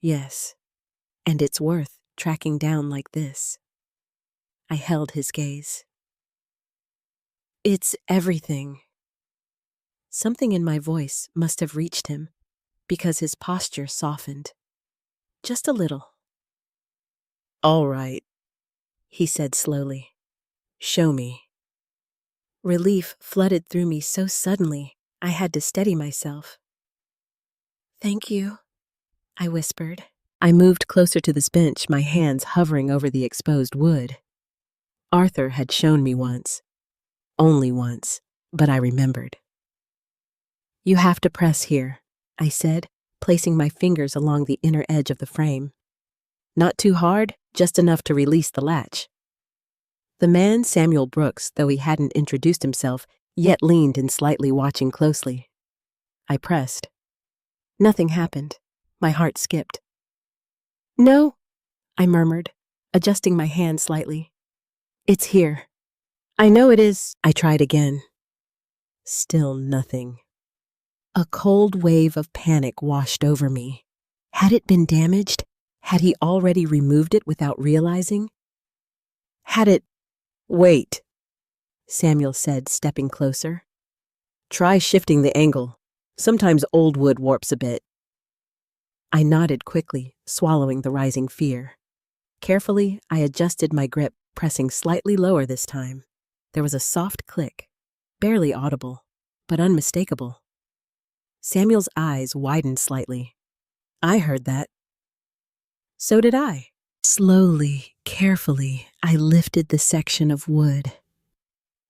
"Yes, and it's worth tracking down like this." I held his gaze. "It's everything." Something in my voice must have reached him, because his posture softened. Just a little. "All right," he said slowly. "Show me." Relief flooded through me so suddenly, I had to steady myself. "Thank you," I whispered. I moved closer to this bench, my hands hovering over the exposed wood. Arthur had shown me once. Only once, but I remembered. "You have to press here," I said, placing my fingers along the inner edge of the frame. "Not too hard, just enough to release the latch." The man, Samuel Brooks, though he hadn't introduced himself, yet leaned in slightly, watching closely. I pressed. Nothing happened. My heart skipped. "No," I murmured, adjusting my hand slightly. "It's here." "I know it is." I tried again. Still nothing. A cold wave of panic washed over me. Had it been damaged? Had he already removed it without realizing? Had it— "Wait," Samuel said, stepping closer. "Try shifting the angle. Sometimes old wood warps a bit." I nodded quickly, swallowing the rising fear. Carefully, I adjusted my grip, pressing slightly lower this time. There was a soft click, barely audible, but unmistakable. Samuel's eyes widened slightly. I heard that. So did I. Slowly, carefully, I lifted the section of wood.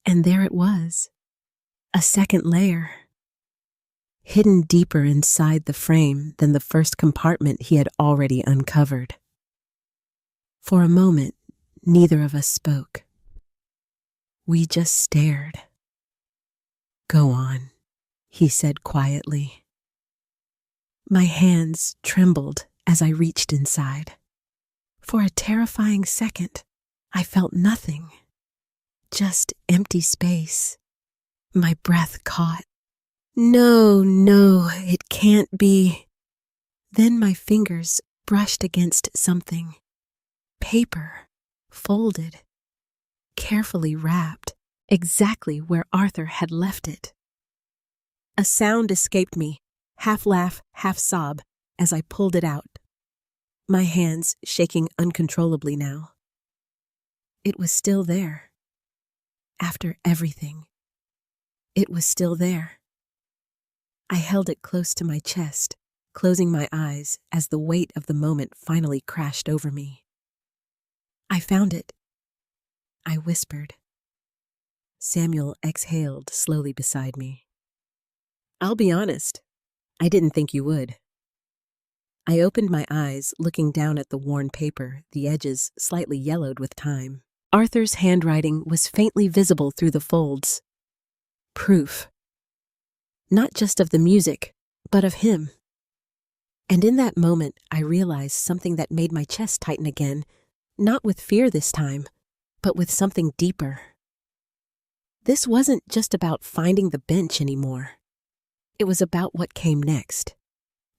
And there it was. A second layer. Hidden deeper inside the frame than the first compartment he had already uncovered. For a moment, neither of us spoke. We just stared. "Go on," he said quietly. My hands trembled as I reached inside. For a terrifying second, I felt nothing. Just empty space. My breath caught. No, it can't be. Then my fingers brushed against something. Paper, folded, carefully wrapped, exactly where Arthur had left it. A sound escaped me, half laugh, half sob, as I pulled it out. My hands shaking uncontrollably now. It was still there. After everything, it was still there. I held it close to my chest, closing my eyes as the weight of the moment finally crashed over me. "I found it," I whispered. Samuel exhaled slowly beside me. "I'll be honest, I didn't think you would." I opened my eyes, looking down at the worn paper, the edges slightly yellowed with time. Arthur's handwriting was faintly visible through the folds. Proof. Not just of the music, but of him. And in that moment, I realized something that made my chest tighten again, not with fear this time, but with something deeper. This wasn't just about finding the bench anymore. It was about what came next.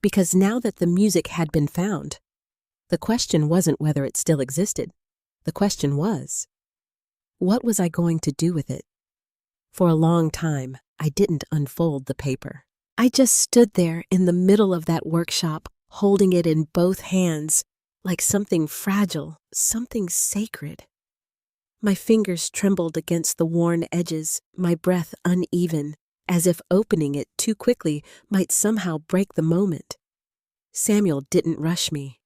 Because now that the music had been found, the question wasn't whether it still existed. The question was, what was I going to do with it? For a long time, I didn't unfold the paper. I just stood there in the middle of that workshop, holding it in both hands, like something fragile, something sacred. My fingers trembled against the worn edges, my breath uneven, as if opening it too quickly might somehow break the moment. Samuel didn't rush me.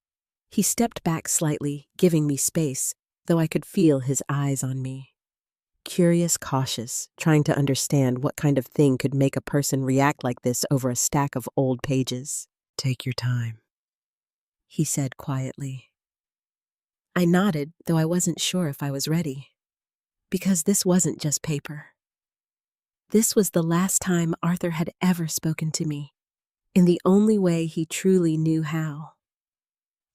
He stepped back slightly, giving me space, though I could feel his eyes on me. Curious, cautious, trying to understand what kind of thing could make a person react like this over a stack of old pages. "Take your time," he said quietly. I nodded, though I wasn't sure if I was ready. Because this wasn't just paper. This was the last time Arthur had ever spoken to me, in the only way he truly knew how.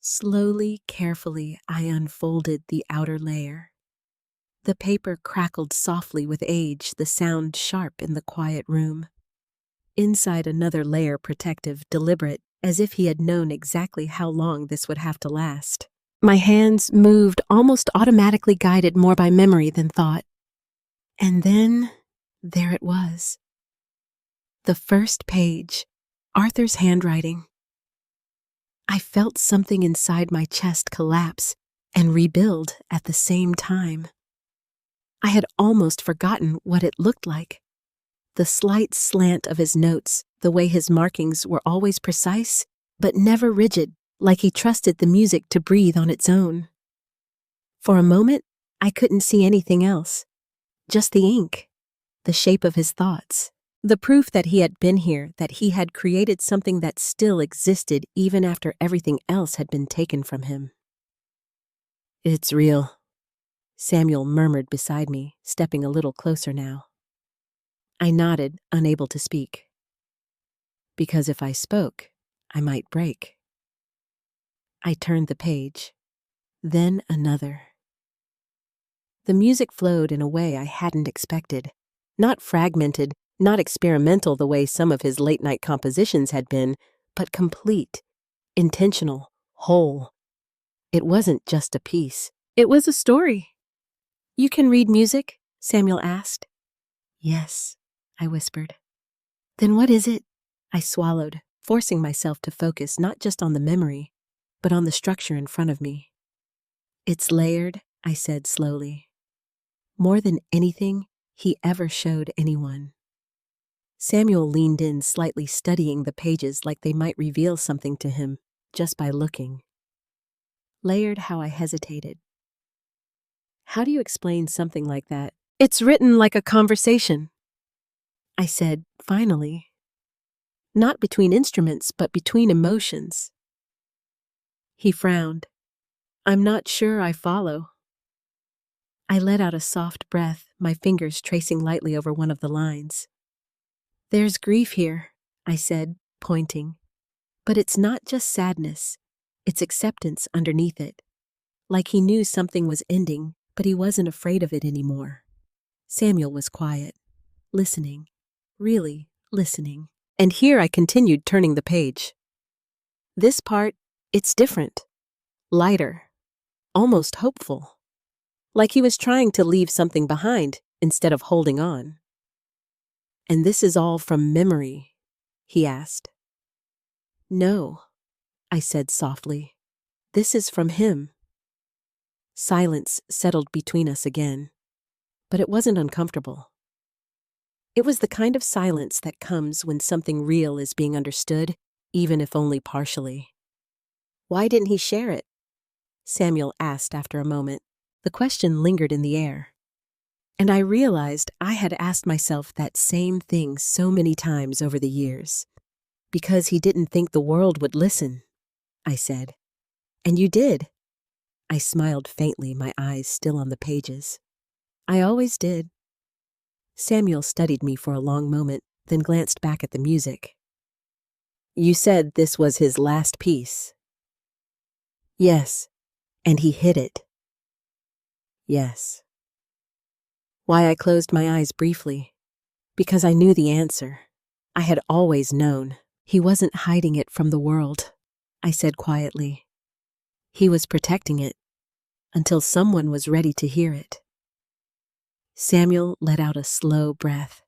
Slowly, carefully, I unfolded the outer layer. The paper crackled softly with age, the sound sharp in the quiet room. Inside another layer protective, deliberate, as if he had known exactly how long this would have to last. My hands moved almost automatically, guided more by memory than thought. And then, there it was. The first page, Arthur's handwriting. I felt something inside my chest collapse and rebuild at the same time. I had almost forgotten what it looked like. The slight slant of his notes, the way his markings were always precise, but never rigid, like he trusted the music to breathe on its own. For a moment, I couldn't see anything else. Just the ink, the shape of his thoughts, the proof that he had been here, that he had created something that still existed even after everything else had been taken from him. "It's real," Samuel murmured beside me, stepping a little closer now. I nodded, unable to speak. Because if I spoke, I might break. I turned the page, then another. The music flowed in a way I hadn't expected. Not fragmented, not experimental the way some of his late-night compositions had been, but complete, intentional, whole. It wasn't just a piece. It was a story. "You can read music?" Samuel asked. "Yes," I whispered. "Then what is it?" I swallowed. forcing myself to focus not just on the memory, but on the structure in front of me. "It's layered," I said slowly. "More than anything he ever showed anyone." Samuel leaned in, slightly studying the pages like they might reveal something to him just by looking. Layered how I hesitated. "How do you explain something like that?" "It's written like a conversation," I said, finally. "Not between instruments, but between emotions." He frowned. "I'm not sure I follow." I let out a soft breath, my fingers tracing lightly over one of the lines. "There's grief here," I said, pointing. "But it's not just sadness, it's acceptance underneath it. Like he knew something was ending, but he wasn't afraid of it anymore." Samuel was quiet, listening, really listening. And here I continued, turning the page. "This part, it's different. Lighter. Almost hopeful. Like he was trying to leave something behind instead of holding on." "And this is all from memory?" he asked. "No," I said softly. "This is from him." Silence settled between us again, but it wasn't uncomfortable. It was the kind of silence that comes when something real is being understood, even if only partially. "Why didn't he share it?" Samuel asked after a moment. The question lingered in the air. And I realized I had asked myself that same thing so many times over the years. "Because he didn't think the world would listen," I said. "And you did." I smiled faintly, my eyes still on the pages. "I always did." Samuel studied me for a long moment, then glanced back at the music. "You said this was his last piece." "Yes, and he hid it." "Yes." Why I closed my eyes briefly? Because I knew the answer. I had always known. He wasn't hiding it from the world, I said quietly. He was protecting it until someone was ready to hear it. Samuel let out a slow breath.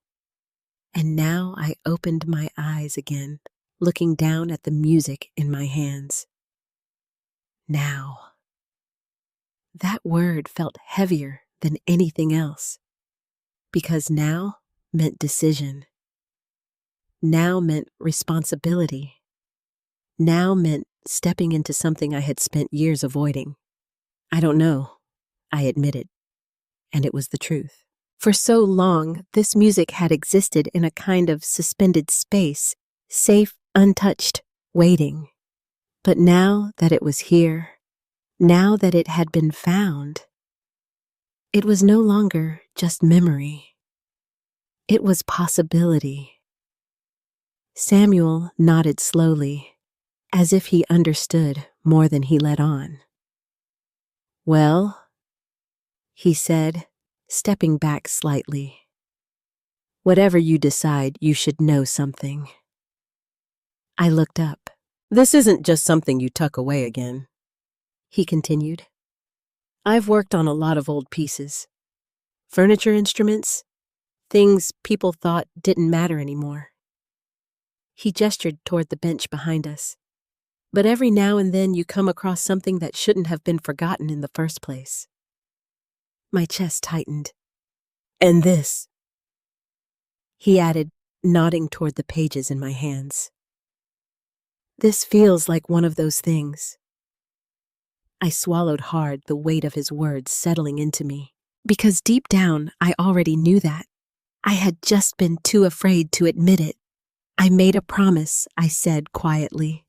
And now I opened my eyes again, looking down at the music in my hands. Now. That word felt heavier than anything else. Because now meant decision. Now meant responsibility. Now meant stepping into something I had spent years avoiding. "I don't know," I admitted, and it was the truth. For so long, this music had existed in a kind of suspended space, safe, untouched, waiting. But now that it was here, now that it had been found, it was no longer just memory. It was possibility. Samuel nodded slowly, as if he understood more than he let on. "Well," he said, stepping back slightly. "Whatever you decide, you should know something." I looked up. "This isn't just something you tuck away again," he continued. "I've worked on a lot of old pieces. Furniture instruments, things people thought didn't matter anymore." He gestured toward the bench behind us. "But every now and then you come across something that shouldn't have been forgotten in the first place." My chest tightened. "And this," he added, nodding toward the pages in my hands. "This feels like one of those things." I swallowed hard, the weight of his words settling into me. Because deep down, I already knew that. I had just been too afraid to admit it. "I made a promise," I said quietly.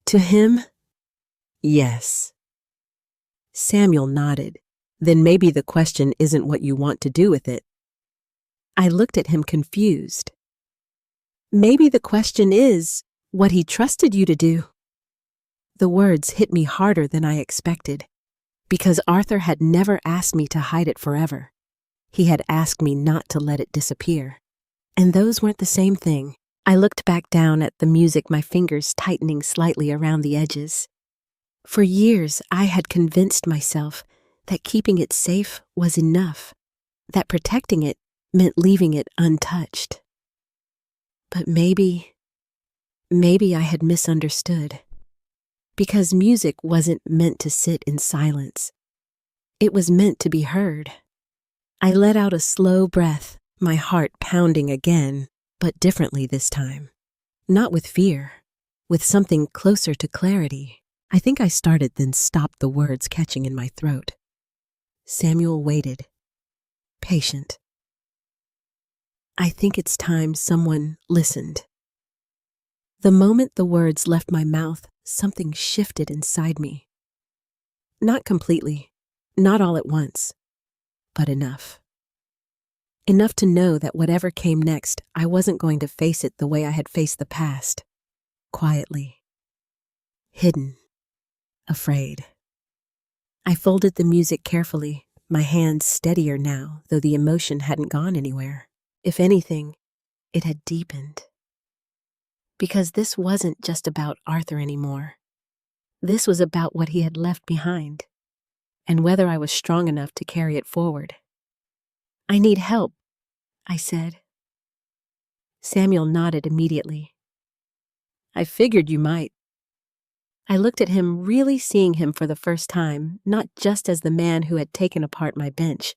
"To him?" "Yes." Samuel nodded. "Then maybe the question isn't what you want to do with it." I looked at him confused. "Maybe the question is what he trusted you to do." The words hit me harder than I expected, because Arthur had never asked me to hide it forever. He had asked me not to let it disappear. And those weren't the same thing. I looked back down at the music, my fingers tightening slightly around the edges. For years, I had convinced myself that keeping it safe was enough, that protecting it meant leaving it untouched. But maybe Maybe I had misunderstood. Because music wasn't meant to sit in silence. It was meant to be heard. I let out a slow breath, my heart pounding again, but differently this time. Not with fear, with something closer to clarity. I think I started, then stopped, the words catching in my throat. Samuel waited, patient. I think it's time someone listened. The moment the words left my mouth, something shifted inside me. Not completely, not all at once, but enough. Enough to know that whatever came next, I wasn't going to face it the way I had faced the past. Quietly. Hidden. Afraid. I folded the music carefully, my hands steadier now, though the emotion hadn't gone anywhere. If anything, it had deepened. Because this wasn't just about Arthur anymore. This was about what he had left behind, and whether I was strong enough to carry it forward. I need help, I said. Samuel nodded immediately. I figured you might. I looked at him, really seeing him for the first time, not just as the man who had taken apart my bench,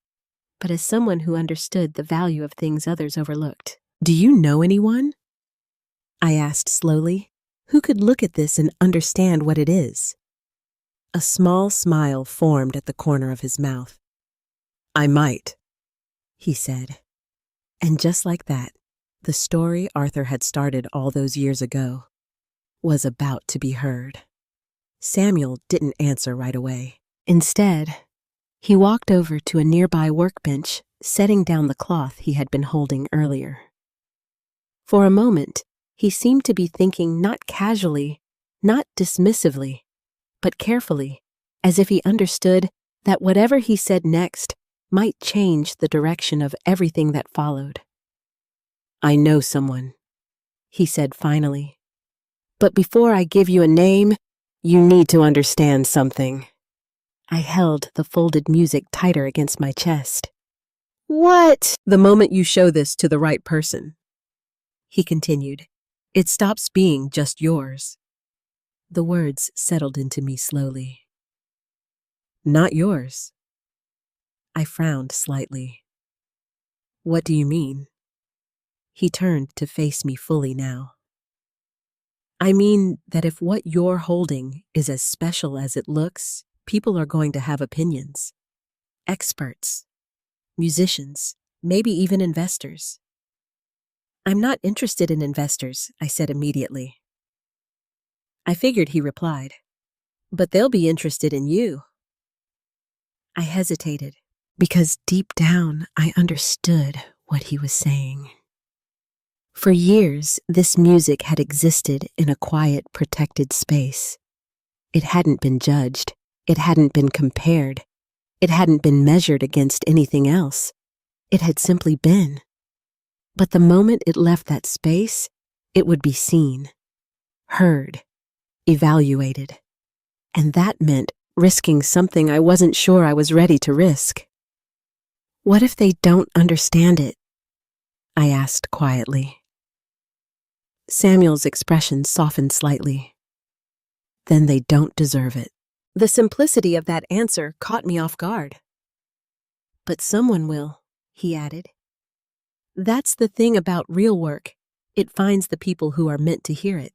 but as someone who understood the value of things others overlooked. Do you know anyone? I asked slowly. Who could look at this and understand what it is? A small smile formed at the corner of his mouth. I might, he said. And just like that, the story Arthur had started all those years ago was about to be heard. Samuel didn't answer right away. Instead, he walked over to a nearby workbench, setting down the cloth he had been holding earlier. For a moment, he seemed to be thinking not casually, not dismissively, but carefully, as if he understood that whatever he said next might change the direction of everything that followed. I know someone, he said finally. But before I give you a name, you need to understand something. I held the folded music tighter against my chest. What? The moment you show this to the right person, he continued, it stops being just yours. The words settled into me slowly. Not yours. I frowned slightly. What do you mean? He turned to face me fully now. I mean that if what you're holding is as special as it looks, people are going to have opinions. Experts, musicians, maybe even investors. I'm not interested in investors, I said immediately. I figured, he replied. But they'll be interested in you. I hesitated, because deep down I understood what he was saying. For years, this music had existed in a quiet, protected space. It hadn't been judged. It hadn't been compared. It hadn't been measured against anything else. It had simply been. But the moment it left that space, it would be seen, heard, evaluated. And that meant risking something I wasn't sure I was ready to risk. What if they don't understand it? I asked quietly. Samuel's expression softened slightly. Then they don't deserve it. The simplicity of that answer caught me off guard. But someone will, he added. That's the thing about real work. It finds the people who are meant to hear it.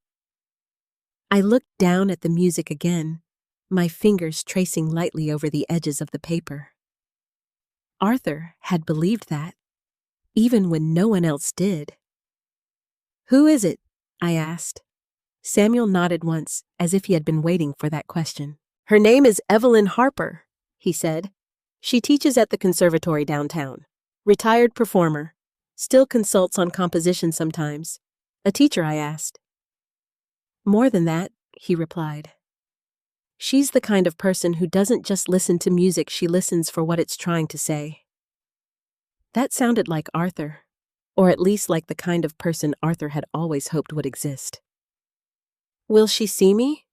I looked down at the music again, my fingers tracing lightly over the edges of the paper. Arthur had believed that, even when no one else did. Who is it? I asked. Samuel nodded once, as if he had been waiting for that question. Her name is Evelyn Harper, he said. She teaches at the conservatory downtown. Retired performer. Still consults on composition sometimes. A teacher, I asked. More than that, he replied. She's the kind of person who doesn't just listen to music, she listens for what it's trying to say. That sounded like Arthur, or at least like the kind of person Arthur had always hoped would exist. Will she see me?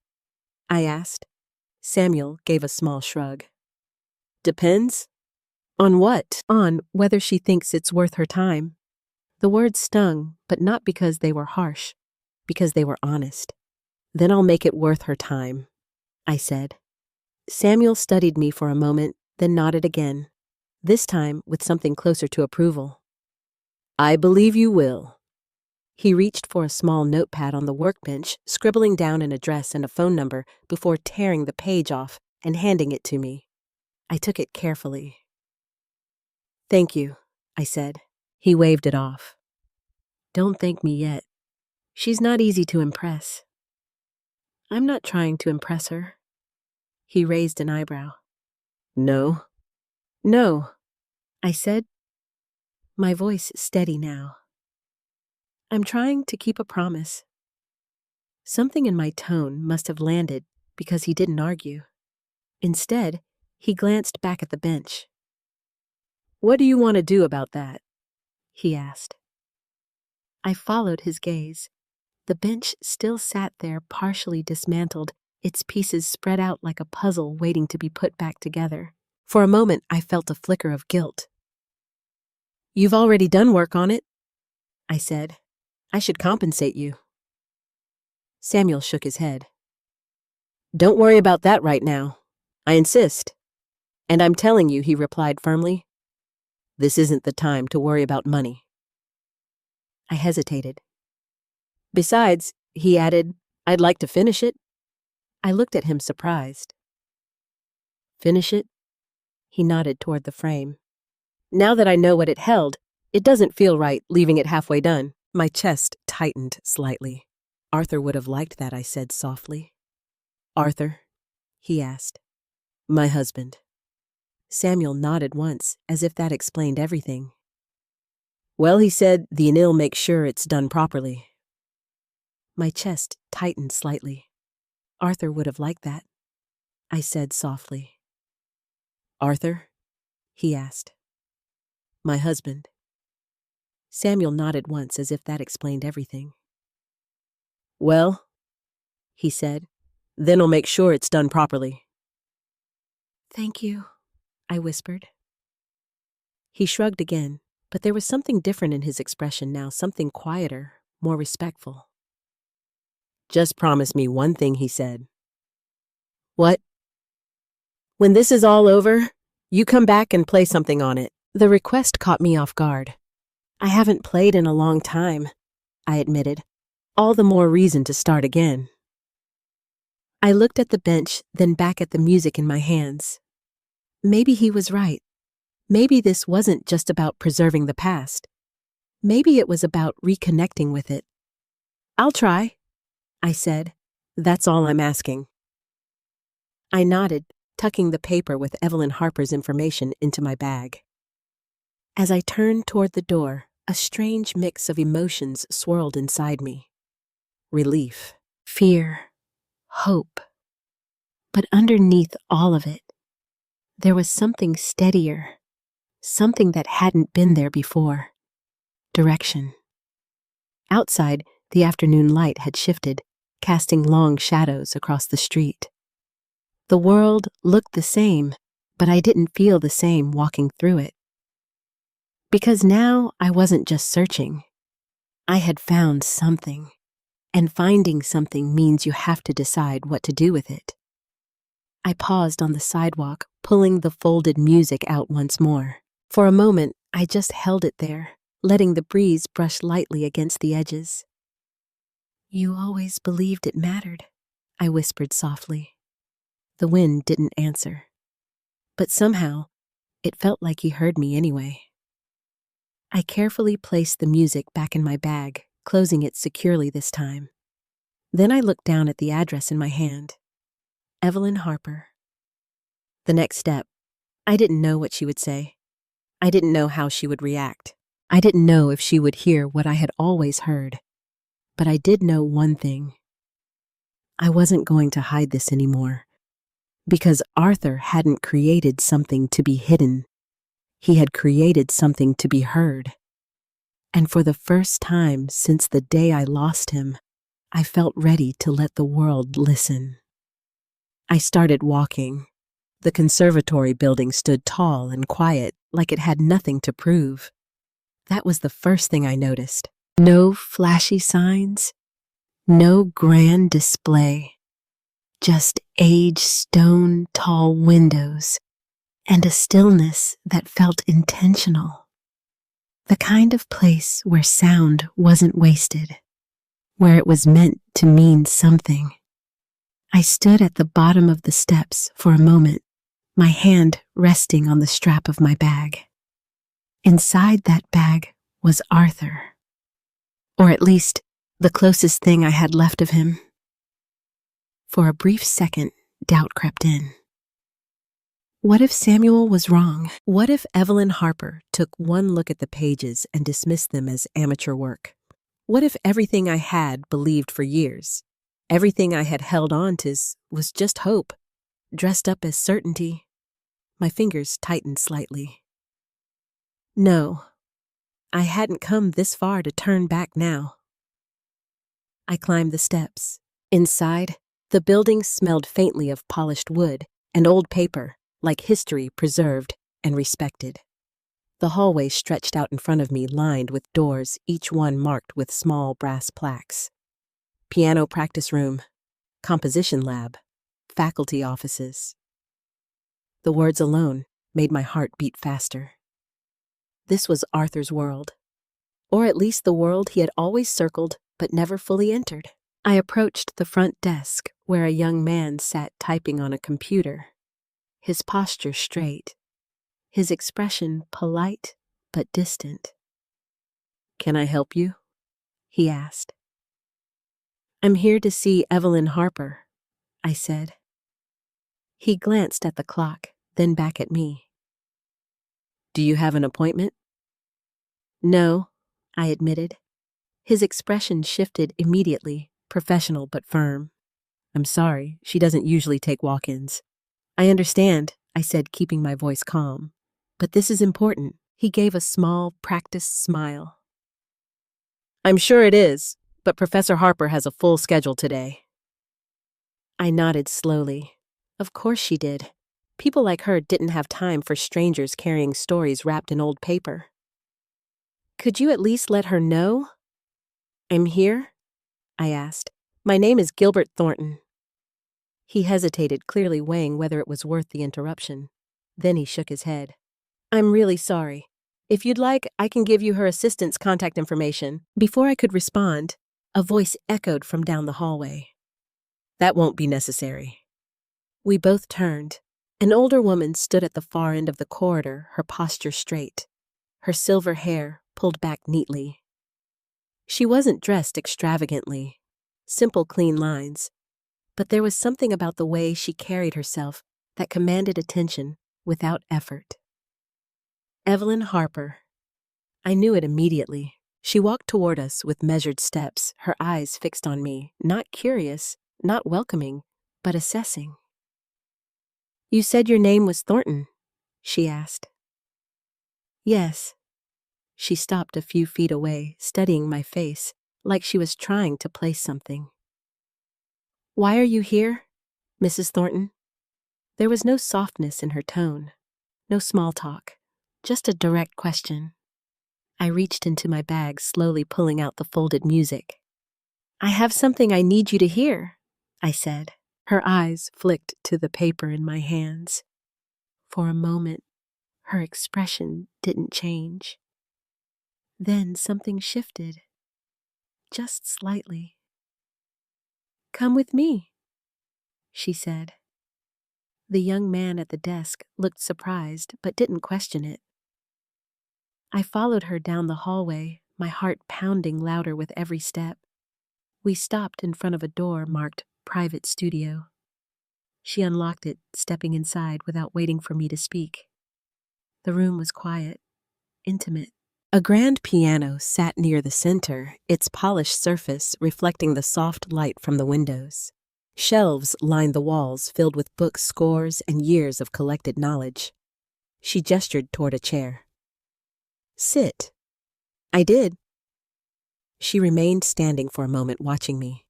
I asked. Samuel gave a small shrug. Depends. On what? On whether she thinks it's worth her time. The words stung, but not because they were harsh. because they were honest. Then I'll make it worth her time, I said. Samuel studied me for a moment, then nodded again, this time with something closer to approval. I believe you will. He reached for a small notepad on the workbench, scribbling down an address and a phone number before tearing the page off and handing it to me. I took it carefully. Thank you, I said. He waved it off. Don't thank me yet. She's not easy to impress. I'm not trying to impress her. He raised an eyebrow. No. No, I said, my voice steady now. I'm trying to keep a promise. Something in my tone must have landed because he didn't argue. Instead, he glanced back at the bench. What do you want to do about that? He asked. I followed his gaze. The bench still sat there partially dismantled, its pieces spread out like a puzzle waiting to be put back together. For a moment, I felt a flicker of guilt. You've already done work on it, I said. I should compensate you. Samuel shook his head. Don't worry about that right now. I insist. And I'm telling you, he replied firmly, this isn't the time to worry about money. I hesitated. Besides, he added, I'd like to finish it. I looked at him surprised. Finish it? He nodded toward the frame. Now that I know what it held, it doesn't feel right leaving it halfway done. My chest tightened slightly. Arthur would have liked that, I said softly. Arthur? He asked. My husband. Samuel nodded once, as if that explained everything. Well, he said, the Anil makes sure it's done properly. My chest tightened slightly. Arthur would have liked that, I said softly. Arthur? He asked. My husband. Samuel nodded once as if that explained everything. Well, he said, then I'll make sure it's done properly. Thank you, I whispered. He shrugged again, but there was something different in his expression now, something quieter, more respectful. Just promise me one thing, he said. What? When this is all over, you come back and play something on it. The request caught me off guard. I haven't played in a long time, I admitted. All the more reason to start again. I looked at the bench, then back at the music in my hands. Maybe he was right. Maybe this wasn't just about preserving the past. Maybe it was about reconnecting with it. I'll try, I said. That's all I'm asking. I nodded, tucking the paper with Evelyn Harper's information into my bag. As I turned toward the door, a strange mix of emotions swirled inside me. Relief, fear, hope. But underneath all of it, there was something steadier, something that hadn't been there before. Direction. Outside, the afternoon light had shifted, casting long shadows across the street. The world looked the same, but I didn't feel the same walking through it. Because now I wasn't just searching. I had found something, and finding something means you have to decide what to do with it. I paused on the sidewalk, pulling the folded music out once more. For a moment, I just held it there, letting the breeze brush lightly against the edges. You always believed it mattered, I whispered softly. The wind didn't answer. But somehow, it felt like he heard me anyway. I carefully placed the music back in my bag, closing it securely this time. Then I looked down at the address in my hand. Evelyn Harper. The next step. I didn't know what she would say. I didn't know how she would react. I didn't know if she would hear what I had always heard. But I did know one thing. I wasn't going to hide this anymore. Because Arthur hadn't created something to be hidden. He had created something to be heard. And for the first time since the day I lost him, I felt ready to let the world listen. I started walking. The conservatory building stood tall and quiet, like it had nothing to prove. That was the first thing I noticed. No flashy signs, No grand display, just aged stone tall windows and a stillness that felt intentional. The kind of place where sound wasn't wasted, where it was meant to mean something. I stood at the bottom of the steps for a moment, my hand resting on the strap of my bag. Inside that bag was Arthur, or at least the closest thing I had left of him. For a brief second, doubt crept in. What if Samuel was wrong? What if Evelyn Harper took one look at the pages and dismissed them as amateur work? What if everything I had believed for years, everything I had held on to, was just hope, dressed up as certainty? My fingers tightened slightly. No, I hadn't come this far to turn back now. I climbed the steps. Inside, the building smelled faintly of polished wood and old paper, like history preserved and respected. The hallway stretched out in front of me, lined with doors, each one marked with small brass plaques. Piano practice room, composition lab, faculty offices. The words alone made my heart beat faster. This was Arthur's world, or at least the world he had always circled but never fully entered. I approached the front desk where a young man sat typing on a computer, his posture straight, his expression polite but distant. "Can I help you?" he asked. "I'm here to see Evelyn Harper," I said. He glanced at the clock, then back at me. "Do you have an appointment?" "No," I admitted. His expression shifted immediately, professional but firm. "I'm sorry, she doesn't usually take walk-ins." "I understand," I said, keeping my voice calm. "But this is important." He gave a small, practiced smile. "I'm sure it is, but Professor Harper has a full schedule today." I nodded slowly. Of course she did. People like her didn't have time for strangers carrying stories wrapped in old paper. "Could you at least let her know?" "I'm here?" I asked. "My name is Gilbert Thornton." He hesitated, clearly weighing whether it was worth the interruption. Then he shook his head. "I'm really sorry. If you'd like, I can give you her assistant's contact information." Before I could respond, a voice echoed from down the hallway. "That won't be necessary." We both turned. An older woman stood at the far end of the corridor, her posture straight, her silver hair pulled back neatly. She wasn't dressed extravagantly, simple, clean lines, but there was something about the way she carried herself that commanded attention without effort. Evelyn Harper. I knew it immediately. She walked toward us with measured steps, her eyes fixed on me, not curious, not welcoming, but assessing. "You said your name was Thornton?" she asked. "Yes." She stopped a few feet away, studying my face, like she was trying to place something. "Why are you here, Mrs. Thornton?" There was no softness in her tone, no small talk, just a direct question. I reached into my bag, slowly pulling out the folded music. "I have something I need you to hear," I said. Her eyes flicked to the paper in my hands. For a moment, her expression didn't change. Then something shifted, just slightly. "Come with me," she said. The young man at the desk looked surprised, but didn't question it. I followed her down the hallway, my heart pounding louder with every step. We stopped in front of a door marked Private Studio. She unlocked it, stepping inside without waiting for me to speak. The room was quiet, intimate. A grand piano sat near the center, its polished surface reflecting the soft light from the windows. Shelves lined the walls filled with books, scores, and years of collected knowledge. She gestured toward a chair. "Sit." I did. She remained standing for a moment, watching me.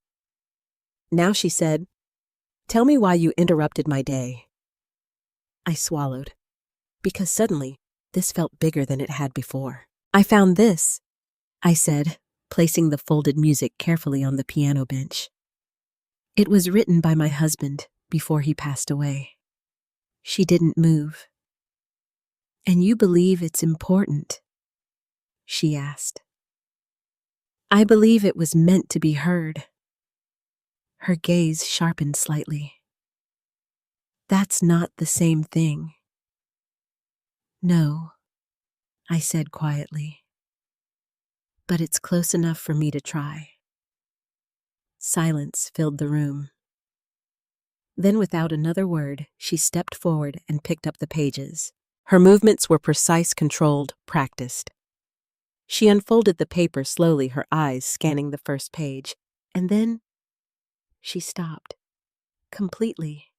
Now she said, "Tell me why you interrupted my day." I swallowed, because suddenly this felt bigger than it had before. "I found this," I said, placing the folded music carefully on the piano bench. It was written by my husband before he passed away. She didn't move. "And you believe it's important?" she asked. "I believe it was meant to be heard." Her gaze sharpened slightly. "That's not the same thing." "No," I said quietly. "But it's close enough for me to try." Silence filled the room. Then, without another word, she stepped forward and picked up the pages. Her movements were precise, controlled, practiced. She unfolded the paper slowly, her eyes scanning the first page, and then she stopped. Completely.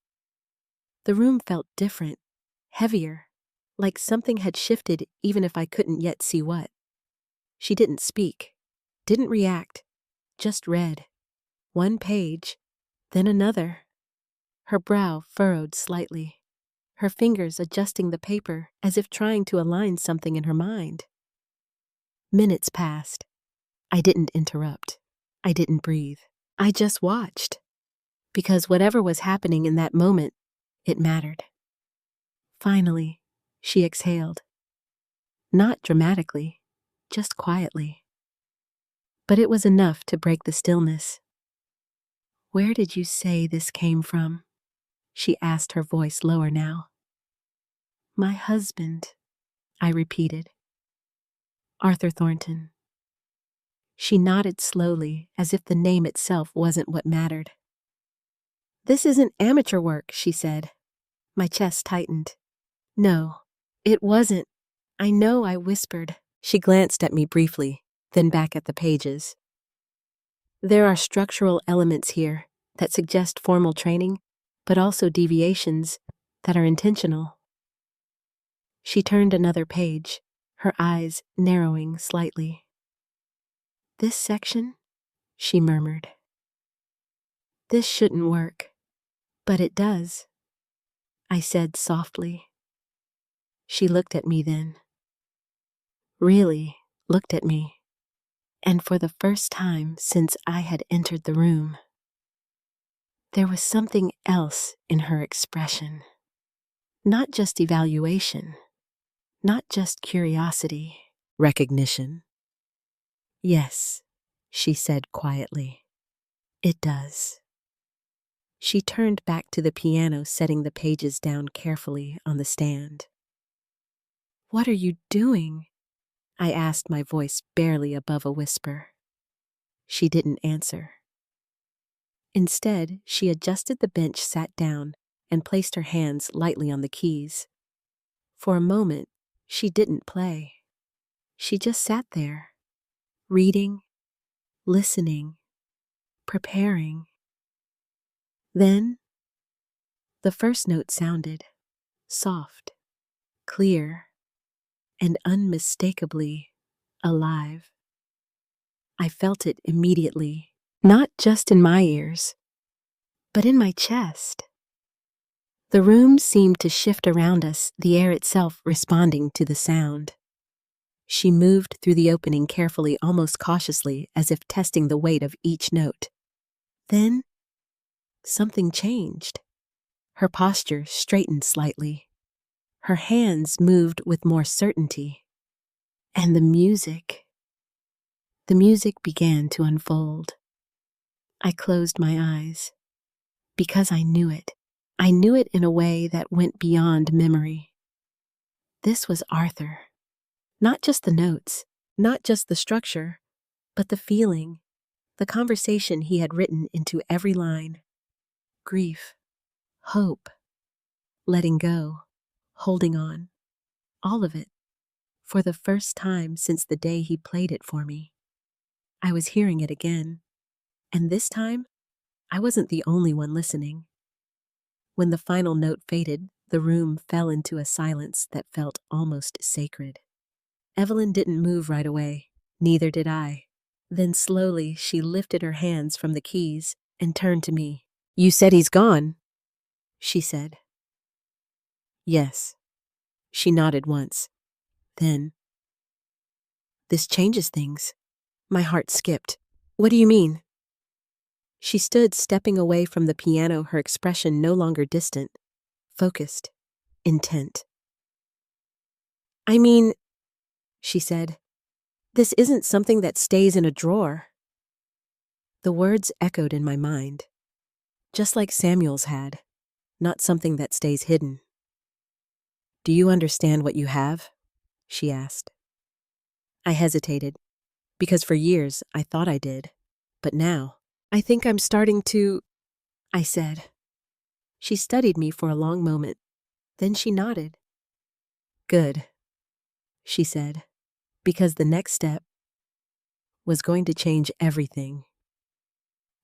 The room felt different, heavier, like something had shifted even if I couldn't yet see what. She didn't speak, didn't react, just read. One page, then another. Her brow furrowed slightly, her fingers adjusting the paper as if trying to align something in her mind. Minutes passed. I didn't interrupt. I didn't breathe. I just watched. Because whatever was happening in that moment, it mattered. Finally, she exhaled. Not dramatically, just quietly. But it was enough to break the stillness. "Where did you say this came from?" she asked, her voice lower now. "My husband," I repeated. "Arthur Thornton." She nodded slowly, as if the name itself wasn't what mattered. "This isn't amateur work," she said. My chest tightened. "No, it wasn't. I know," I whispered. She glanced at me briefly, then back at the pages. "There are structural elements here that suggest formal training, but also deviations that are intentional." She turned another page, her eyes narrowing slightly. "This section?" she murmured. "This shouldn't work, but it does," I said softly. She looked at me then. Really looked at me. And for the first time since I had entered the room, there was something else in her expression. Not just evaluation, not just curiosity. Recognition. "Yes," she said quietly. "It does." She turned back to the piano, setting the pages down carefully on the stand. "What are you doing?" I asked, my voice barely above a whisper. She didn't answer. Instead, she adjusted the bench, sat down, and placed her hands lightly on the keys. For a moment, she didn't play. She just sat there, reading, listening, preparing. Then, the first note sounded, soft, clear, and unmistakably alive. I felt it immediately, not just in my ears, but in my chest. The room seemed to shift around us, the air itself responding to the sound. She moved through the opening carefully, almost cautiously, as if testing the weight of each note. Then, something changed. Her posture straightened slightly. Her hands moved with more certainty. And the music began to unfold. I closed my eyes. Because I knew it. I knew it in a way that went beyond memory. This was Arthur. Not just the notes, not just the structure, but the feeling, the conversation he had written into every line. Grief, hope, letting go, holding on, all of it. For the first time since the day he played it for me, I was hearing it again. And this time, I wasn't the only one listening. When the final note faded, the room fell into a silence that felt almost sacred. Evelyn didn't move right away, neither did I. Then slowly she lifted her hands from the keys and turned to me. "You said he's gone," she said. "Yes." She nodded once. Then, "This changes things." My heart skipped. What do you mean? She stood stepping away from the piano, her expression no longer distant, focused, intent. I mean, she said, this isn't something that stays in a drawer. The words echoed in my mind, just like Samuel's had, not something that stays hidden. Do you understand what you have? She asked. I hesitated, because for years I thought I did, but now I think I'm starting to, I said. She studied me for a long moment, then she nodded. Good, she said, because the next step was going to change everything.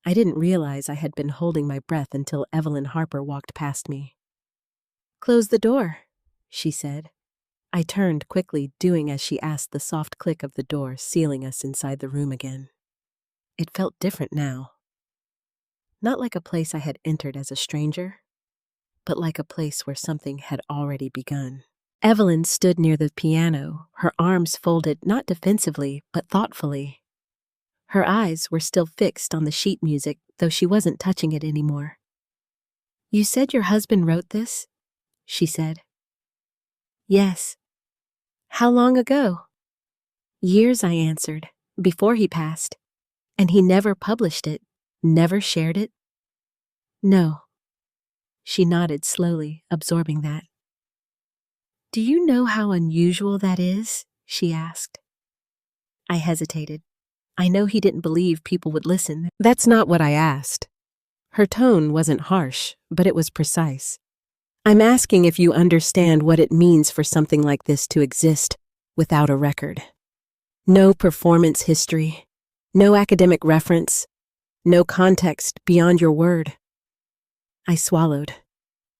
I didn't realize I had been holding my breath until Evelyn Harper walked past me. Close the door, she said. I turned quickly, doing as she asked, the soft click of the door sealing us inside the room again. It felt different now. Not like a place I had entered as a stranger, but like a place where something had already begun. Evelyn stood near the piano, her arms folded not defensively, but thoughtfully. Her eyes were still fixed on the sheet music, though she wasn't touching it anymore. You said your husband wrote this? She said. Yes. How long ago? Years, I answered, before he passed. And he never published it, never shared it? No. She nodded slowly, absorbing that. Do you know how unusual that is? She asked. I hesitated. I know he didn't believe people would listen. That's not what I asked. Her tone wasn't harsh, but it was precise. I'm asking if you understand what it means for something like this to exist without a record. No performance history, no academic reference, no context beyond your word. I swallowed,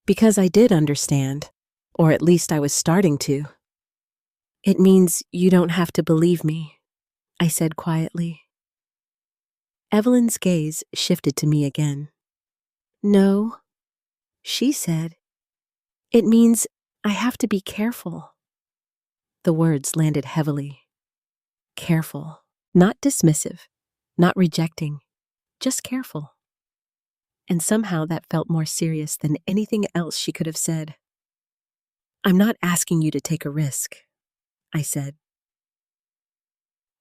because I did understand, or at least I was starting to. It means you don't have to believe me, I said quietly. Evelyn's gaze shifted to me again. No, she said. It means I have to be careful. The words landed heavily. Careful, not dismissive, not rejecting, just careful. And somehow that felt more serious than anything else she could have said. I'm not asking you to take a risk, I said.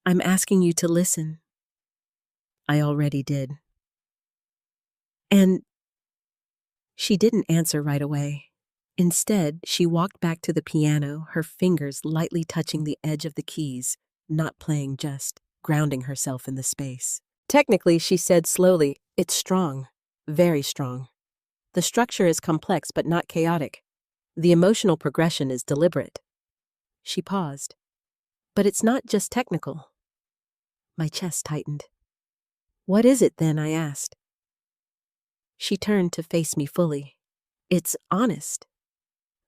I'm asking you to listen. I already did. And she didn't answer right away. Instead, she walked back to the piano, her fingers lightly touching the edge of the keys, not playing, just grounding herself in the space. Technically, she said slowly, it's strong, very strong. The structure is complex but not chaotic. The emotional progression is deliberate. She paused. But it's not just technical. My chest tightened. What is it then? I asked. She turned to face me fully. It's honest.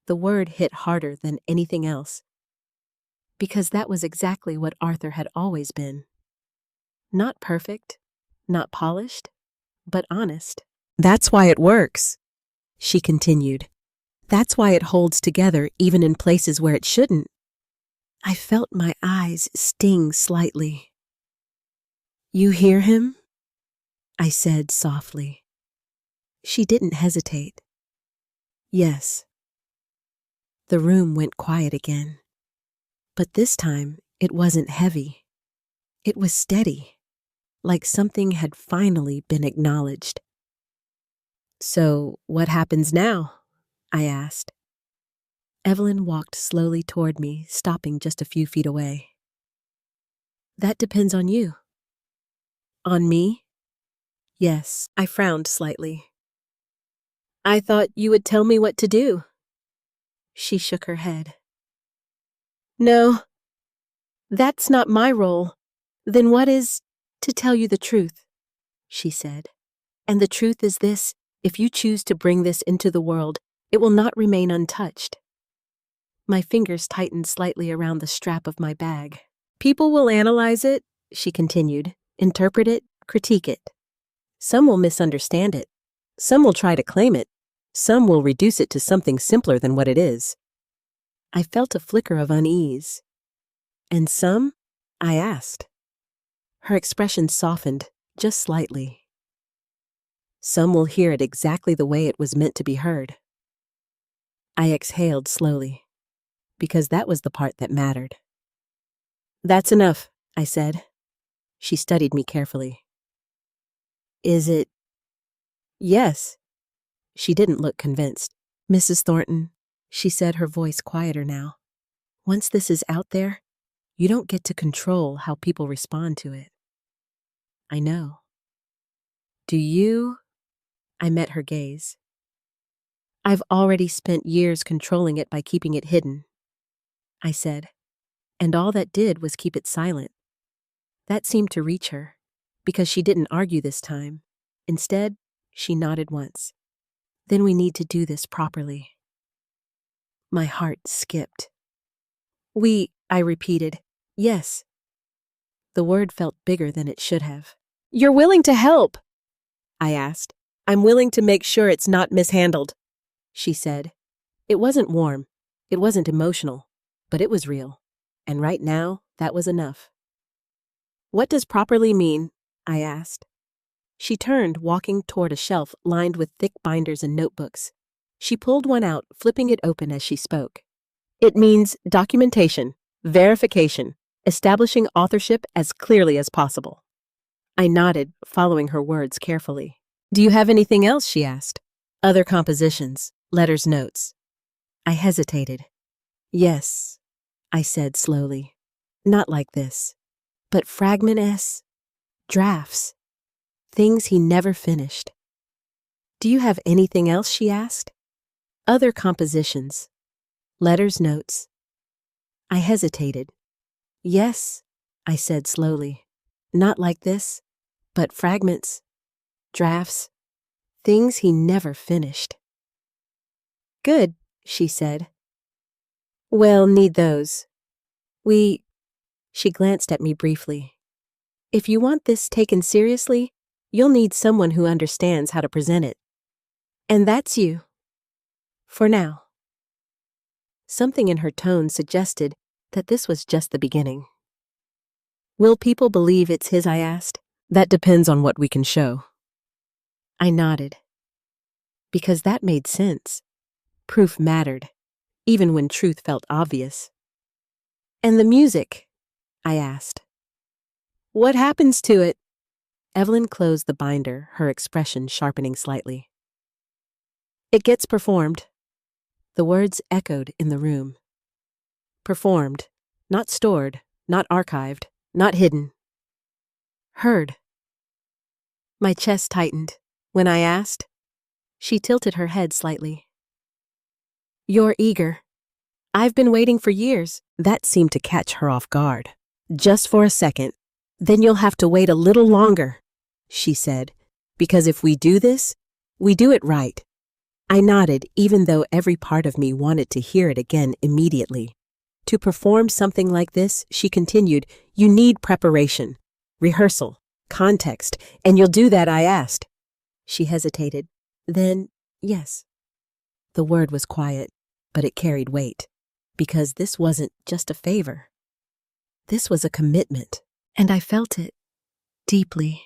The word hit harder than anything else. Because that was exactly what Arthur had always been. Not perfect, not polished, but honest. That's why it works, she continued. That's why it holds together even in places where it shouldn't. I felt my eyes sting slightly. You hear him? I said softly. She didn't hesitate. Yes. The room went quiet again. But this time, it wasn't heavy. It was steady, like something had finally been acknowledged. So, what happens now? I asked. Evelyn walked slowly toward me, stopping just a few feet away. That depends on you. On me? Yes, I frowned slightly. I thought you would tell me what to do. She shook her head. No, that's not my role. Then what is? To tell you the truth, she said. And the truth is this, if you choose to bring this into the world, it will not remain untouched. My fingers tightened slightly around the strap of my bag. People will analyze it, she continued, interpret it, critique it. Some will misunderstand it. Some will try to claim it. Some will reduce it to something simpler than what it is. I felt a flicker of unease. And some? I asked. Her expression softened, just slightly. Some will hear it exactly the way it was meant to be heard. I exhaled slowly, because that was the part that mattered. That's enough, I said. She studied me carefully. Is it? Yes. She didn't look convinced. Mrs. Thornton, she said, her voice quieter now. Once this is out there, you don't get to control how people respond to it. I know. Do you? I met her gaze. I've already spent years controlling it by keeping it hidden, I said, and all that did was keep it silent. That seemed to reach her, because she didn't argue this time. Instead, she nodded once. Then we need to do this properly. My heart skipped. I repeated. Yes. The word felt bigger than it should have. You're willing to help? I asked. I'm willing to make sure it's not mishandled, she said. It wasn't warm. It wasn't emotional, but it was real. And right now, that was enough. What does properly mean? I asked. She turned, walking toward a shelf lined with thick binders and notebooks. She pulled one out, flipping it open as she spoke. It means documentation, verification, establishing authorship as clearly as possible. I nodded, following her words carefully. Do you have anything else? She asked. Other compositions, letters, notes. I hesitated. Yes, I said slowly. Not like this, but fragment S, drafts, things he never finished. Do you have anything else? She asked. Other compositions, letters, notes. I hesitated. Yes, I said slowly. Not like this, but fragments, drafts, things he never finished. Good, she said. Well, need those. She glanced at me briefly. If you want this taken seriously, you'll need someone who understands how to present it. And that's you. For now. Something in her tone suggested that this was just the beginning. Will people believe it's his? I asked. That depends on what we can show. I nodded. Because that made sense. Proof mattered, even when truth felt obvious. And the music? I asked. What happens to it? Evelyn closed the binder, her expression sharpening slightly. It gets performed. The words echoed in the room. Performed, not stored, not archived, not hidden. Heard. My chest tightened. When I asked, she tilted her head slightly. You're eager. I've been waiting for years. That seemed to catch her off guard. Just for a second. Then you'll have to wait a little longer, she said, because if we do this, we do it right. I nodded, even though every part of me wanted to hear it again immediately. To perform something like this, she continued, you need preparation, rehearsal, context, and you'll do that, I asked. She hesitated. Then, yes. The word was quiet, but it carried weight, because this wasn't just a favor. This was a commitment, and I felt it deeply.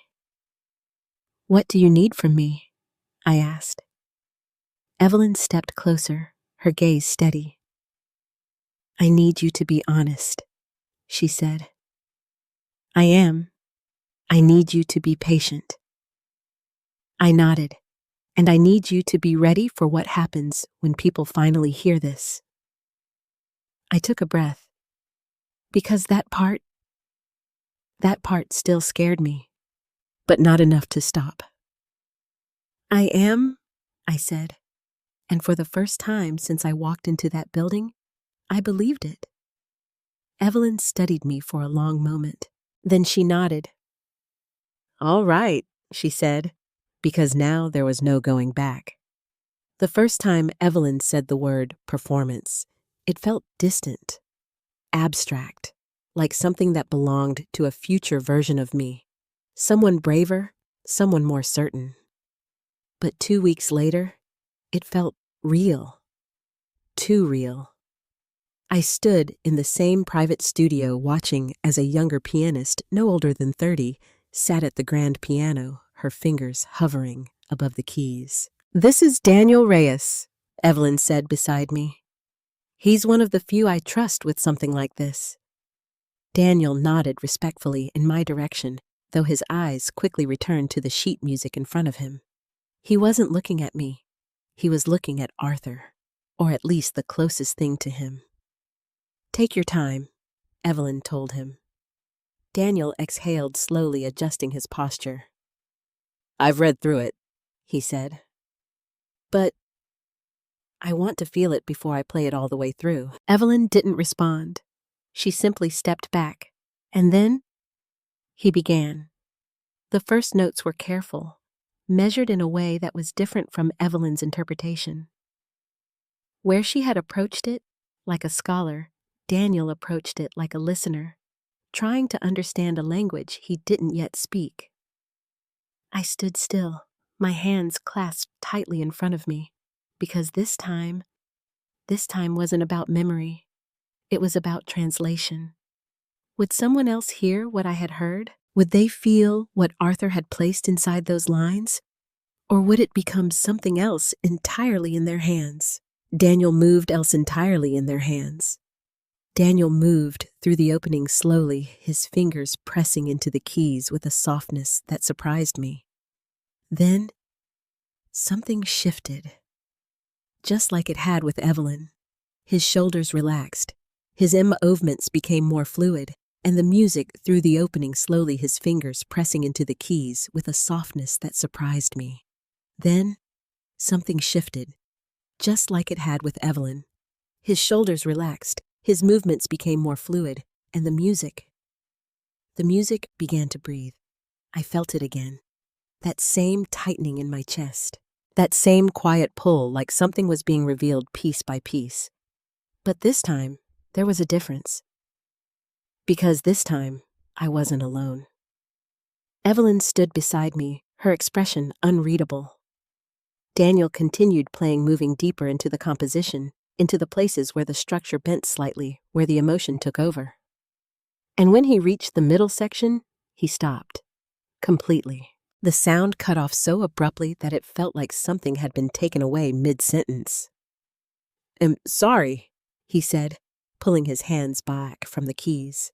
What do you need from me? I asked. Evelyn stepped closer, her gaze steady. I need you to be honest, she said. I am. I need you to be patient. I nodded, and I need you to be ready for what happens when people finally hear this. I took a breath, because that part still scared me, but not enough to stop. I am, I said, and for the first time since I walked into that building, I believed it. Evelyn studied me for a long moment. Then she nodded. All right, she said, because now there was no going back. The first time Evelyn said the word performance, it felt distant, abstract, like something that belonged to a future version of me. Someone braver, someone more certain. But 2 weeks later, it felt real. Too real. I stood in the same private studio watching as a younger pianist, no older than 30, sat at the grand piano, her fingers hovering above the keys. "This is Daniel Reyes," Evelyn said beside me. "He's one of the few I trust with something like this." Daniel nodded respectfully in my direction, though his eyes quickly returned to the sheet music in front of him. He wasn't looking at me. He was looking at Arthur, or at least the closest thing to him. "Take your time," Evelyn told him. Daniel exhaled slowly, adjusting his posture. "I've read through it," he said. "But I want to feel it before I play it all the way through." Evelyn didn't respond. She simply stepped back. And then he began. The first notes were careful, measured in a way that was different from Evelyn's interpretation. Where she had approached it, like a scholar, Daniel approached it like a listener, trying to understand a language he didn't yet speak. I stood still, my hands clasped tightly in front of me, because this time wasn't about memory. It was about translation. Would someone else hear what I had heard? Would they feel what Arthur had placed inside those lines? Or would it become something else entirely in their hands? Daniel moved else entirely in their hands. Daniel moved through the opening slowly, his fingers pressing into the keys with a softness that surprised me. Then, something shifted. Just like it had with Evelyn. His shoulders relaxed, his movements became more fluid, and the music through the opening slowly, his fingers pressing into the keys with a softness that surprised me. Then, something shifted, just like it had with Evelyn. His shoulders relaxed, his movements became more fluid, and the music began to breathe. I felt it again. That same tightening in my chest. That same quiet pull, like something was being revealed piece by piece. But this time, there was a difference. Because this time, I wasn't alone. Evelyn stood beside me, her expression unreadable. Daniel continued playing, moving deeper into the composition, into the places where the structure bent slightly, where the emotion took over. And when he reached the middle section, he stopped. Completely. The sound cut off so abruptly that it felt like something had been taken away mid-sentence. "Sorry," he said, pulling his hands back from the keys.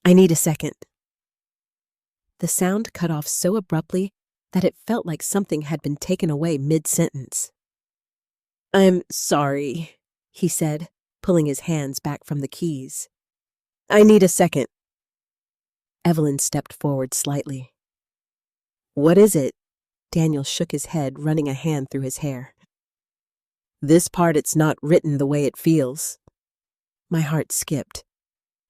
"I need a second." The sound cut off so abruptly that it felt like something had been taken away mid-sentence. "I'm sorry," he said, pulling his hands back from the keys. "I need a second." Evelyn stepped forward slightly. "What is it?" Daniel shook his head, running a hand through his hair. "This part, it's not written the way it feels." My heart skipped.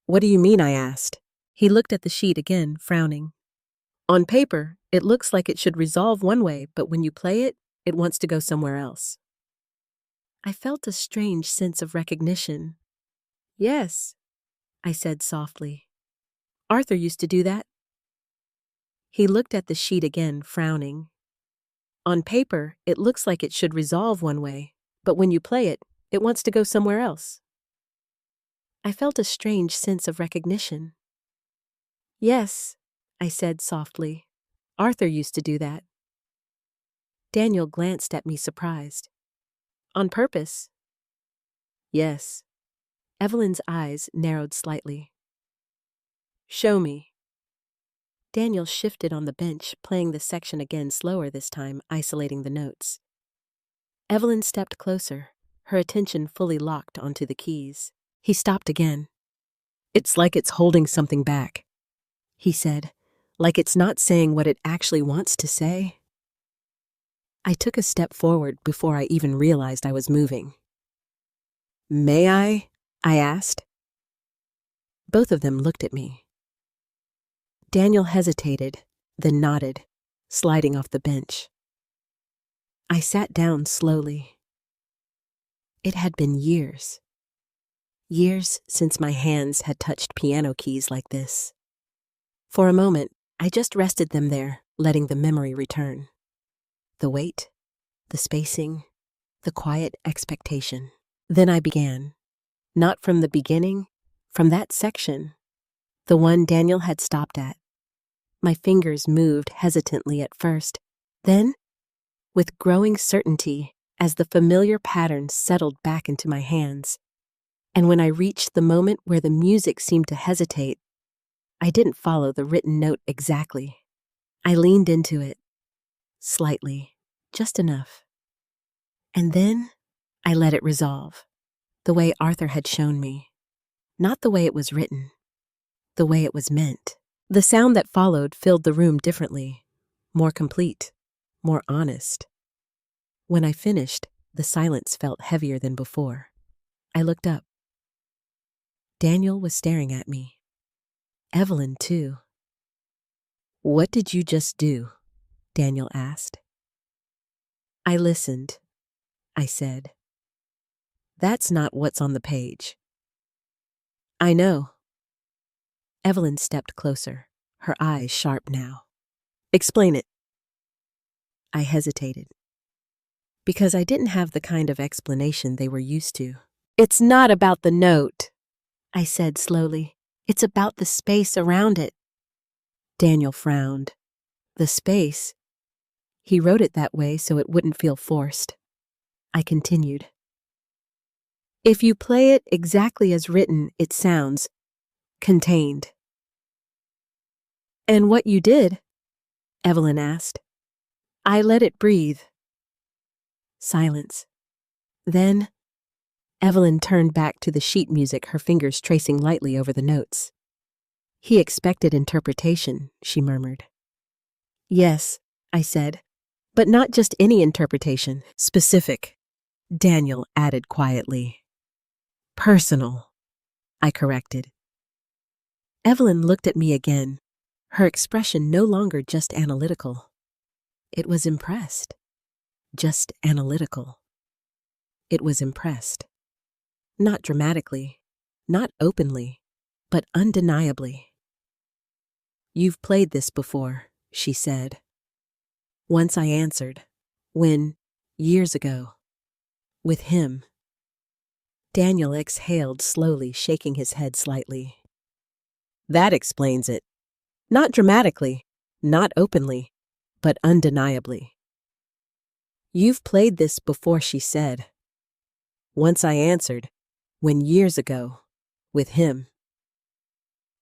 "What do you mean?" I asked. He looked at the sheet again, frowning. "On paper, it looks like it should resolve one way, but when you play it, it wants to go somewhere else." I felt a strange sense of recognition. "Yes," I said softly. "Arthur used to do that." He looked at the sheet again, frowning. "On paper, it looks like it should resolve one way, but when you play it, it wants to go somewhere else." I felt a strange sense of recognition. "Yes," I said softly. "Arthur used to do that." Daniel glanced at me surprised. "On purpose?" "Yes." Evelyn's eyes narrowed slightly. "Show me." Daniel shifted on the bench, playing the section again, slower this time, isolating the notes. Evelyn stepped closer, her attention fully locked onto the keys. He stopped again. "It's like it's holding something back," he said, "like it's not saying what it actually wants to say." I took a step forward before I even realized I was moving. "May I?" I asked. Both of them looked at me. Daniel hesitated, then nodded, sliding off the bench. I sat down slowly. It had been years. Years since my hands had touched piano keys like this. For a moment, I just rested them there, letting the memory return. The weight, the spacing, the quiet expectation. Then I began. Not from the beginning, from that section, the one Daniel had stopped at. My fingers moved hesitantly at first, then, with growing certainty, as the familiar pattern settled back into my hands. And when I reached the moment where the music seemed to hesitate, I didn't follow the written note exactly. I leaned into it, slightly, just enough. And then I let it resolve, the way Arthur had shown me. Not the way it was written, the way it was meant. The sound that followed filled the room differently, more complete, more honest. When I finished, the silence felt heavier than before. I looked up. Daniel was staring at me. Evelyn, too. "What did you just do?" Daniel asked. "I listened," I said. "That's not what's on the page." "I know." Evelyn stepped closer, her eyes sharp now. "Explain it." I hesitated, because I didn't have the kind of explanation they were used to. "It's not about the note," I said slowly. "It's about the space around it." Daniel frowned. "The space?" He wrote it that way so it wouldn't feel forced. I continued. "If you play it exactly as written, it sounds contained." "And what you did?" Evelyn asked. "I let it breathe." Silence. Then Evelyn turned back to the sheet music, her fingers tracing lightly over the notes. "He expected interpretation," she murmured. "Yes," I said, "but not just any interpretation. Specific," Daniel added quietly. "Personal," I corrected. Evelyn looked at me again, her expression no longer just analytical. It was impressed. Just analytical. It was impressed. Not dramatically, not openly, but undeniably. "You've played this before," she said. Once I answered. When, years ago. With him. Daniel exhaled slowly, shaking his head slightly. "That explains it. Not dramatically, not openly, but undeniably." "You've played this before," she said. Once I answered. When years ago. With him.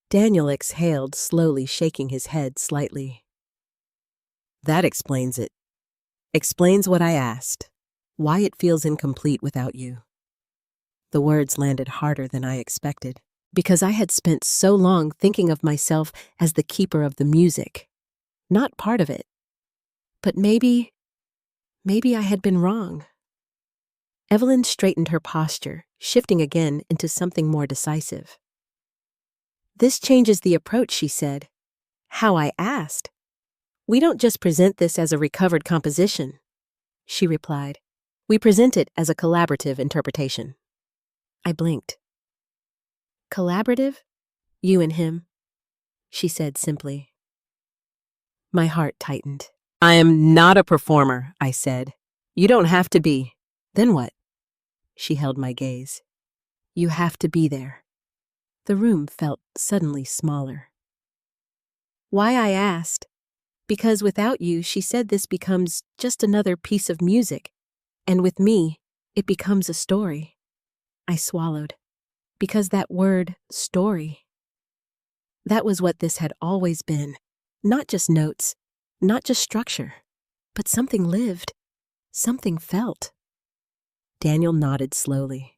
Daniel exhaled slowly, shaking his head slightly. "That explains it. Explains what I asked. Why it feels incomplete without you." The words landed harder than I expected, because I had spent so long thinking of myself as the keeper of the music, not part of it. But maybe I had been wrong. Evelyn straightened her posture, shifting again into something more decisive. "This changes the approach," she said. "How I asked. We don't just present this as a recovered composition," she replied. "We present it as a collaborative interpretation." I blinked. "Collaborative? You and him," she said simply. My heart tightened. "I am not a performer," I said. "You don't have to be." "Then what?" She held my gaze. "You have to be there." The room felt suddenly smaller. "Why I asked? Because without you," she said, "this becomes just another piece of music. And with me, it becomes a story." I swallowed. Because that word, story, that was what this had always been. Not just notes, not just structure, but something lived, something felt. Daniel nodded slowly.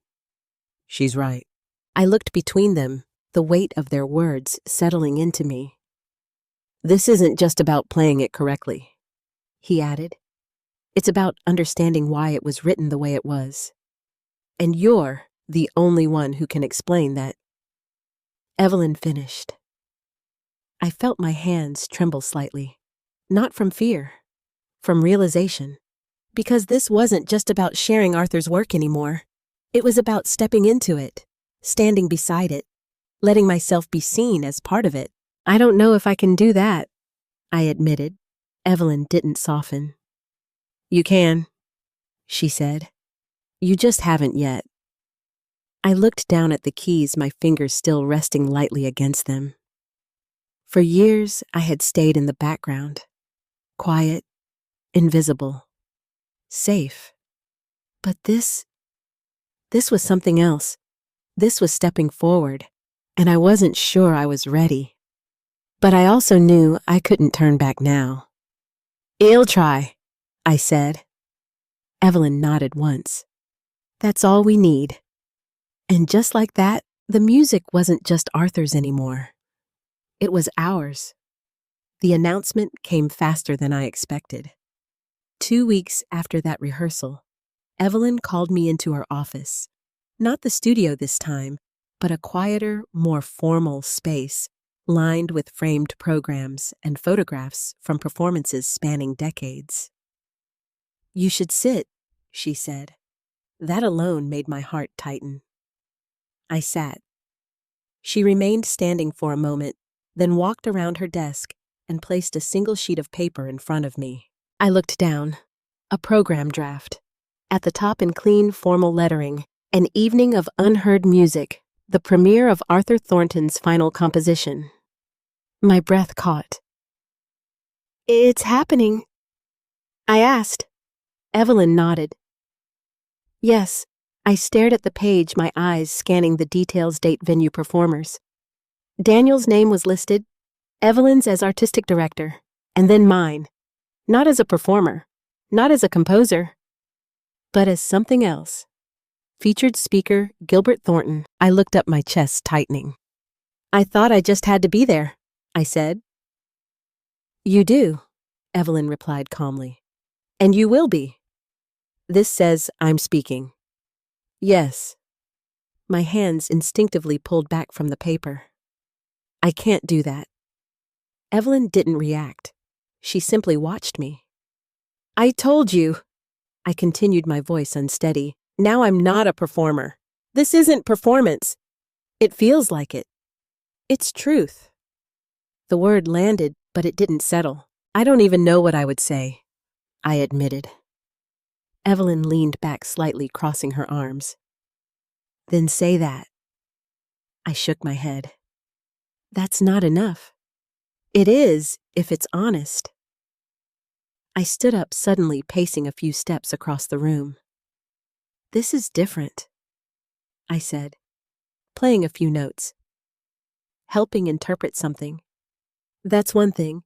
"She's right." I looked between them, the weight of their words settling into me. "This isn't just about playing it correctly," he added. "It's about understanding why it was written the way it was. And you're the only one who can explain that." Evelyn finished. I felt my hands tremble slightly, not from fear, from realization, because this wasn't just about sharing Arthur's work anymore. It was about stepping into it, standing beside it, letting myself be seen as part of it. "I don't know if I can do that," I admitted. Evelyn didn't soften. "You can," she said. "You just haven't yet." I looked down at the keys, my fingers still resting lightly against them. For years, I had stayed in the background, quiet, invisible, safe. But this was something else. This was stepping forward, and I wasn't sure I was ready. But I also knew I couldn't turn back now. "I'll try," I said. Evelyn nodded once. "That's all we need." And just like that, the music wasn't just Arthur's anymore. It was ours. The announcement came faster than I expected. 2 weeks after that rehearsal, Evelyn called me into her office. Not the studio this time, but a quieter, more formal space, lined with framed programs and photographs from performances spanning decades. "You should sit," she said. That alone made my heart tighten. I sat. She remained standing for a moment, then walked around her desk and placed a single sheet of paper in front of me. I looked down. A program draft. At the top in clean, formal lettering, "An evening of unheard music, the premiere of Arthur Thornton's final composition." My breath caught. "It's happening?" I asked. Evelyn nodded. "Yes." I stared at the page, my eyes scanning the details, date, venue, performers. Daniel's name was listed, Evelyn's as artistic director, and then mine. Not as a performer, not as a composer, but as something else. Featured speaker, Gilbert Thornton. I looked up, my chest tightening. "I thought I just had to be there," I said. "You do," Evelyn replied calmly. "And you will be. This says I'm speaking." "Yes." My hands instinctively pulled back from the paper. "I can't do that." Evelyn didn't react. She simply watched me. "I told you." I continued, my voice unsteady. "Now I'm not a performer. This isn't performance. It feels like it. It's truth." The word landed, but it didn't settle. "I don't even know what I would say," I admitted. Evelyn leaned back slightly, crossing her arms. "Then say that." I shook my head. "That's not enough." "It is, if it's honest." I stood up, suddenly pacing a few steps across the room. "This is different," I said, playing a few notes. "Helping interpret something. That's one thing.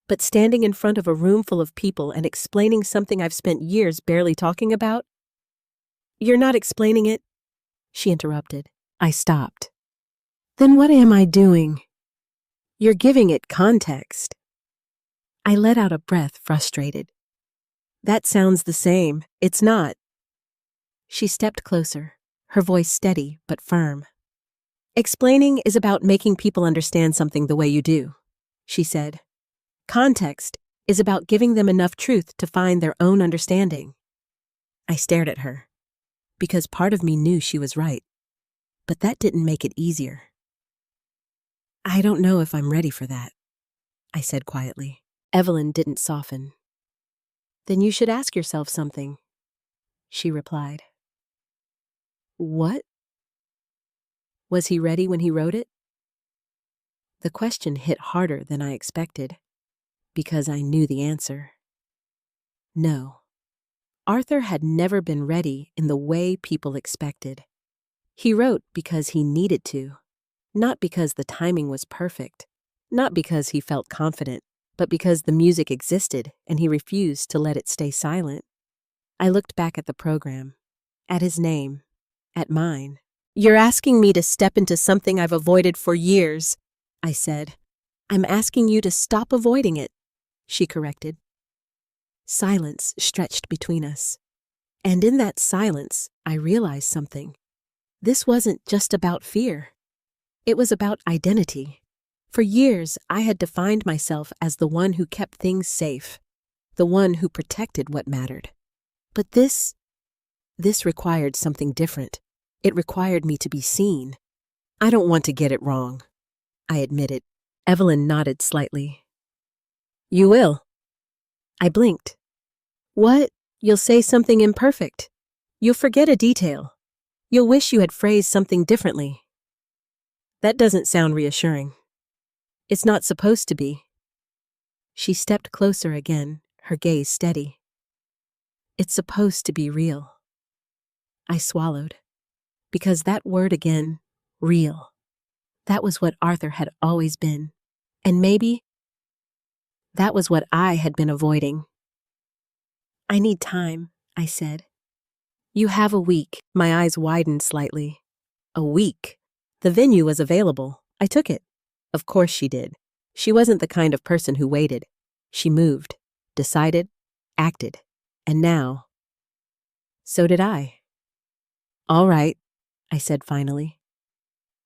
But standing in front of a room full of people and explaining something I've spent years barely talking about?" "You're not explaining it," she interrupted. I stopped. "Then what am I doing?" "You're giving it context." I let out a breath, frustrated. "That sounds the same. It's not." She stepped closer, her voice steady but firm. "Explaining is about making people understand something the way you do," she said. "Context is about giving them enough truth to find their own understanding." I stared at her, because part of me knew she was right, but that didn't make it easier. "I don't know if I'm ready for that," I said quietly. Evelyn didn't soften. "Then you should ask yourself something," she replied. "What?" Was he ready when he wrote it? The question hit harder than I expected, because I knew the answer. No. Arthur had never been ready in the way people expected. He wrote because he needed to, not because the timing was perfect, not because he felt confident, but because the music existed and he refused to let it stay silent. I looked back at the program, at his name, at mine. "You're asking me to step into something I've avoided for years," I said. "I'm asking you to stop avoiding it," she corrected. Silence stretched between us. And in that silence, I realized something. This wasn't just about fear. It was about identity. For years, I had defined myself as the one who kept things safe, the one who protected what mattered. But this required something different. It required me to be seen. "I don't want to get it wrong," I admitted. Evelyn nodded slightly. "You will." I blinked. "What? You'll say something imperfect. You'll forget a detail." You'll wish you had phrased something differently. That doesn't sound reassuring. It's not supposed to be. She stepped closer again, her gaze steady. It's supposed to be real. I swallowed. Because that word again, real. That was what Arthur had always been. And maybe that was what I had been avoiding. I need time, I said. You have a week. My eyes widened slightly. A week? The venue was available. I took it. Of course she did. She wasn't the kind of person who waited. She moved, decided, acted. And now, so did I. All right, I said finally.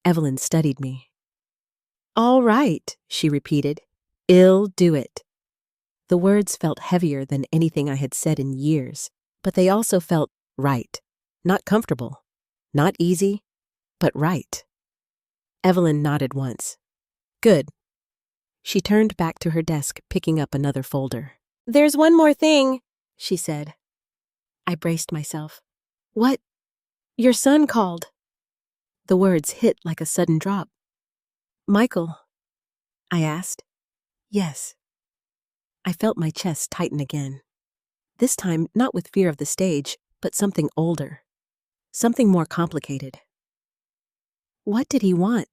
Evelyn studied me. All right, she repeated. I'll do it. The words felt heavier than anything I had said in years, but they also felt right. Not comfortable, not easy, but right. Evelyn nodded once. Good. She turned back to her desk, picking up another folder. There's one more thing, she said. I braced myself. What? Your son called. The words hit like a sudden drop. Michael? I asked. Yes. I felt my chest tighten again. This time, not with fear of the stage, but something older. Something more complicated. What did he want?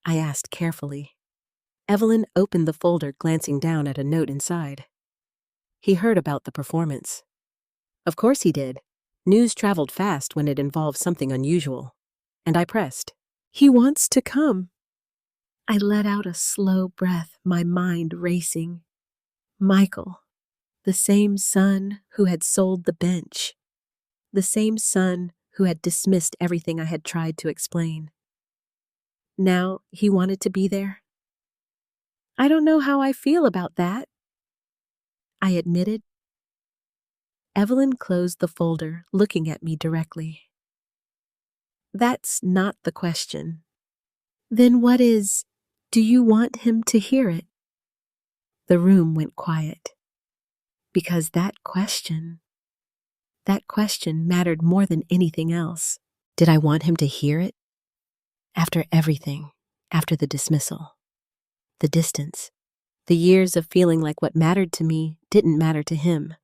I asked carefully. Evelyn opened the folder, glancing down at a note inside. He heard about the performance. Of course he did. News traveled fast when it involved something unusual. And I pressed. He wants to come. I let out a slow breath, my mind racing. Michael, the same son who had sold the bench. The same son who had dismissed everything I had tried to explain. Now he wanted to be there. I don't know how I feel about that, I admitted. Evelyn closed the folder, looking at me directly. That's not the question. Then what is, do you want him to hear it? The room went quiet. Because that question mattered more than anything else. Did I want him to hear it? After everything, after the dismissal, the distance, the years of feeling like what mattered to me didn't matter to him.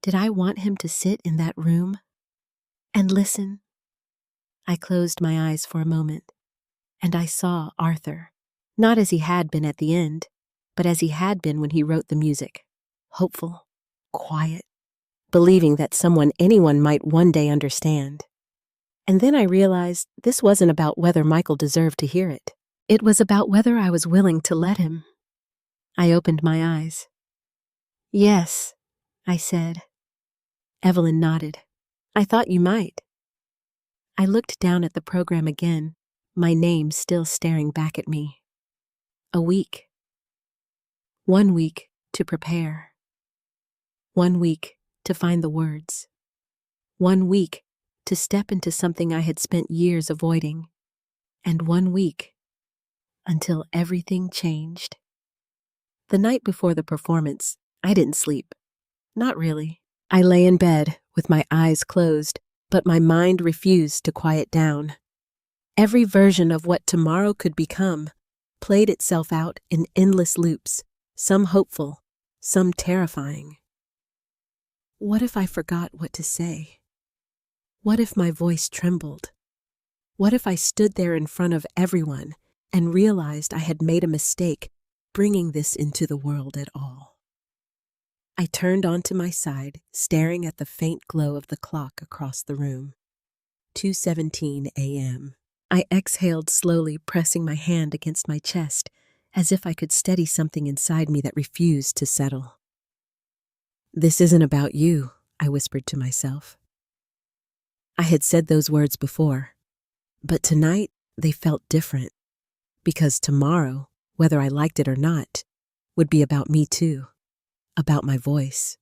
Did I want him to sit in that room and listen? I closed my eyes for a moment, and I saw Arthur, not as he had been at the end, but as he had been when he wrote the music, hopeful, quiet, believing that anyone might one day understand. And then I realized this wasn't about whether Michael deserved to hear it. It was about whether I was willing to let him. I opened my eyes. Yes, I said. Evelyn nodded. I thought you might. I looked down at the program again, my name still staring back at me. A week. 1 week to prepare. 1 week to find the words. 1 week to step into something I had spent years avoiding. And 1 week until everything changed. The night before the performance, I didn't sleep. Not really. I lay in bed with my eyes closed, but my mind refused to quiet down. Every version of what tomorrow could become played itself out in endless loops, some hopeful, some terrifying. What if I forgot what to say? What if my voice trembled? What if I stood there in front of everyone and realized I had made a mistake bringing this into the world at all? I turned onto my side, staring at the faint glow of the clock across the room. 2:17 a.m. I exhaled slowly, pressing my hand against my chest, as if I could steady something inside me that refused to settle. This isn't about you, I whispered to myself. I had said those words before, but tonight they felt different, because tomorrow, whether I liked it or not, would be about me too. About my voice,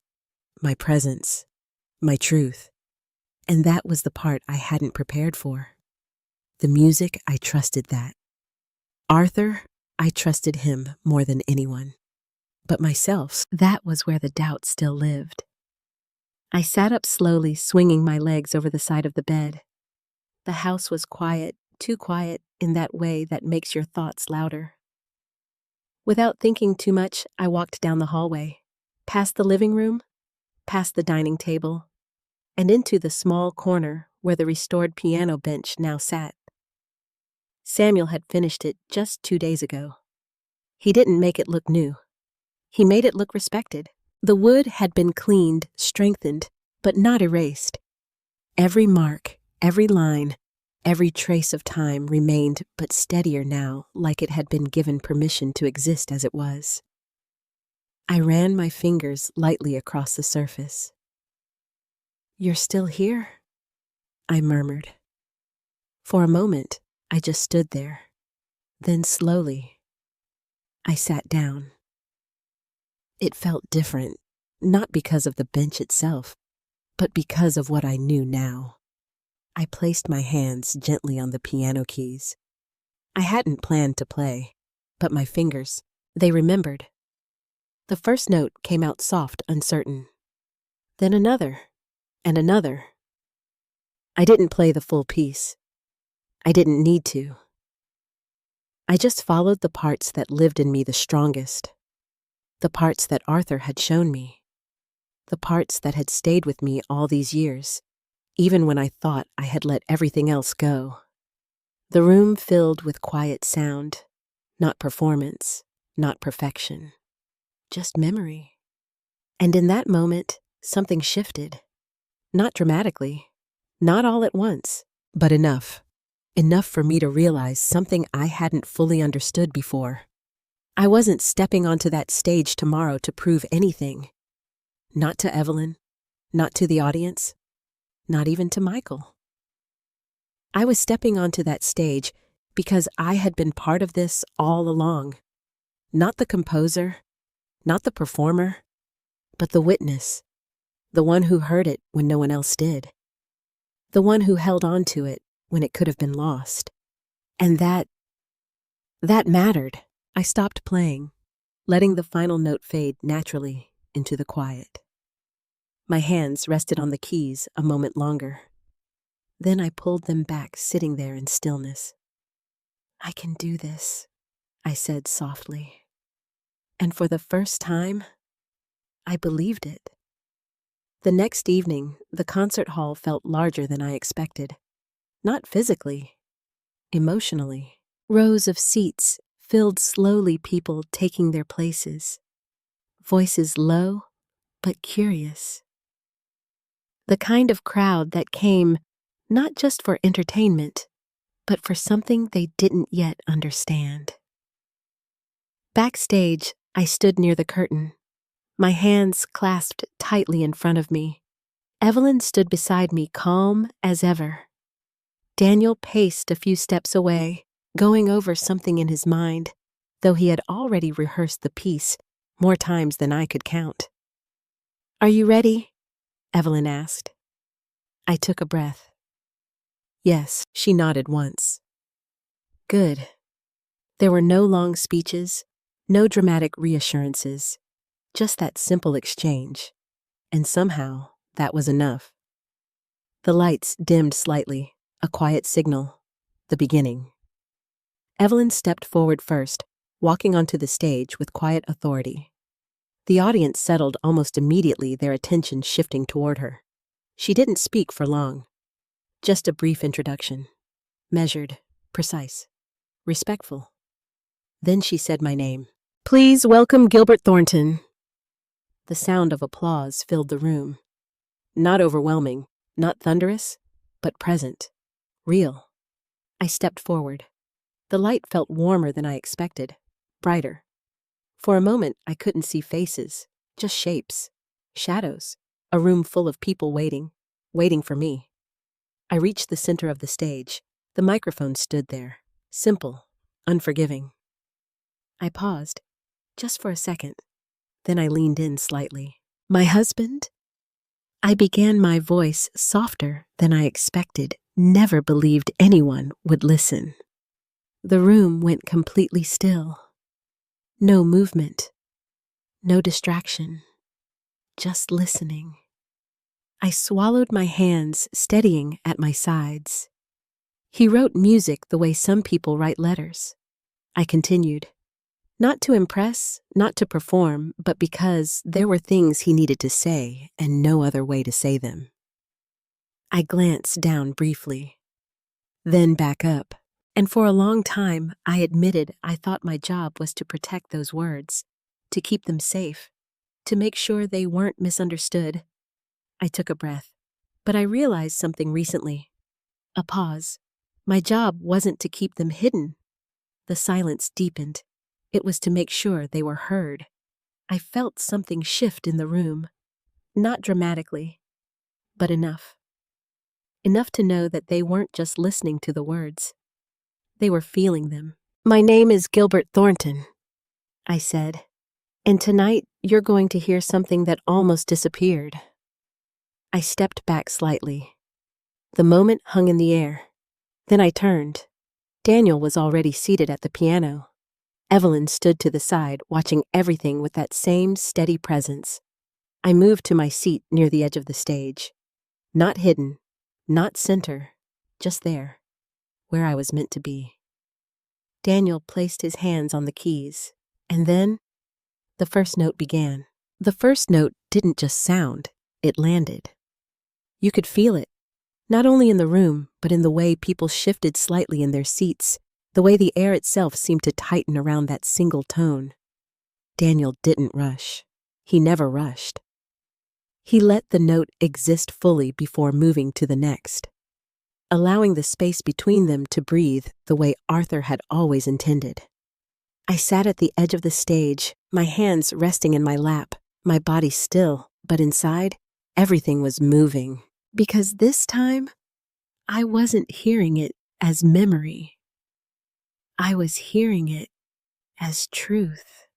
my presence, my truth. And that was the part I hadn't prepared for. The music, I trusted that. Arthur, I trusted him more than anyone. But myself, that was where the doubt still lived. I sat up slowly, swinging my legs over the side of the bed. The house was quiet, too quiet in that way that makes your thoughts louder. Without thinking too much, I walked down the hallway, past the living room, past the dining table, and into the small corner where the restored piano bench now sat. Samuel had finished it just 2 days ago. He didn't make it look new. He made it look respected. The wood had been cleaned, strengthened, but not erased. Every mark, every line, every trace of time remained but steadier now, like it had been given permission to exist as it was. I ran my fingers lightly across the surface. "You're still here?" I murmured. For a moment, I just stood there. Then slowly, I sat down. It felt different, not because of the bench itself, but because of what I knew now. I placed my hands gently on the piano keys. I hadn't planned to play, but my fingers, they remembered. The first note came out soft, uncertain. Then another, and another. I didn't play the full piece. I didn't need to. I just followed the parts that lived in me the strongest, the parts that Arthur had shown me, the parts that had stayed with me all these years, even when I thought I had let everything else go. The room filled with quiet sound, not performance, not perfection, just memory. And in that moment, something shifted. Not dramatically, not all at once, but enough. Enough for me to realize something I hadn't fully understood before. I wasn't stepping onto that stage tomorrow to prove anything. Not to Evelyn, not to the audience, not even to Michael. I was stepping onto that stage because I had been part of this all along. Not the composer, not the performer, but the witness, the one who heard it when no one else did, the one who held on to it when it could have been lost. And that mattered. I stopped playing, letting the final note fade naturally into the quiet. My hands rested on the keys a moment longer. Then I pulled them back, sitting there in stillness. "I can do this," I said softly. And for the first time, I believed it. The next evening, the concert hall felt larger than I expected. Not physically, emotionally. Rows of seats filled slowly, people taking their places. Voices low, but curious. The kind of crowd that came not just for entertainment, but for something they didn't yet understand. Backstage, I stood near the curtain, my hands clasped tightly in front of me. Evelyn stood beside me, calm as ever. Daniel paced a few steps away, going over something in his mind, though he had already rehearsed the piece more times than I could count. "Are you ready?" Evelyn asked. I took a breath. Yes, she nodded once. Good. There were no long speeches, no dramatic reassurances, just that simple exchange. And somehow, that was enough. The lights dimmed slightly, a quiet signal, the beginning. Evelyn stepped forward first, walking onto the stage with quiet authority. The audience settled almost immediately, their attention shifting toward her. She didn't speak for long. Just a brief introduction. Measured, precise, respectful. Then she said my name. "Please welcome Gilbert Thornton." The sound of applause filled the room. Not overwhelming, not thunderous, but present, real. I stepped forward. The light felt warmer than I expected, brighter. For a moment, I couldn't see faces, just shapes, shadows, a room full of people waiting for me. I reached the center of the stage. The microphone stood there, simple, unforgiving. I paused, just for a second. Then I leaned in slightly. "My husband?" I began, my voice softer than I expected, never believed anyone would listen. The room went completely still. No movement, no distraction, just listening. I swallowed my hands, steadying at my sides. He wrote music the way some people write letters. I continued. Not to impress, not to perform, but because there were things he needed to say and no other way to say them. I glanced down briefly, then back up, and for a long time I admitted I thought my job was to protect those words, to keep them safe, to make sure they weren't misunderstood. I took a breath, but I realized something recently. A pause. My job wasn't to keep them hidden. The silence deepened. It was to make sure they were heard. I felt something shift in the room. Not dramatically, but enough. Enough to know that they weren't just listening to the words. They were feeling them. "My name is Gilbert Thornton," I said, "and tonight you're going to hear something that almost disappeared." I stepped back slightly. The moment hung in the air. Then I turned. Daniel was already seated at the piano. Evelyn stood to the side, watching everything with that same steady presence. I moved to my seat near the edge of the stage. Not hidden, not center, just there, where I was meant to be. Daniel placed his hands on the keys, and then the first note began. The first note didn't just sound, it landed. You could feel it, not only in the room, but in the way people shifted slightly in their seats, the way the air itself seemed to tighten around that single tone. Daniel didn't rush. He never rushed. He let the note exist fully before moving to the next, allowing the space between them to breathe the way Arthur had always intended. I sat at the edge of the stage, my hands resting in my lap, my body still, but inside, everything was moving. Because this time, I wasn't hearing it as memory. I was hearing it as truth.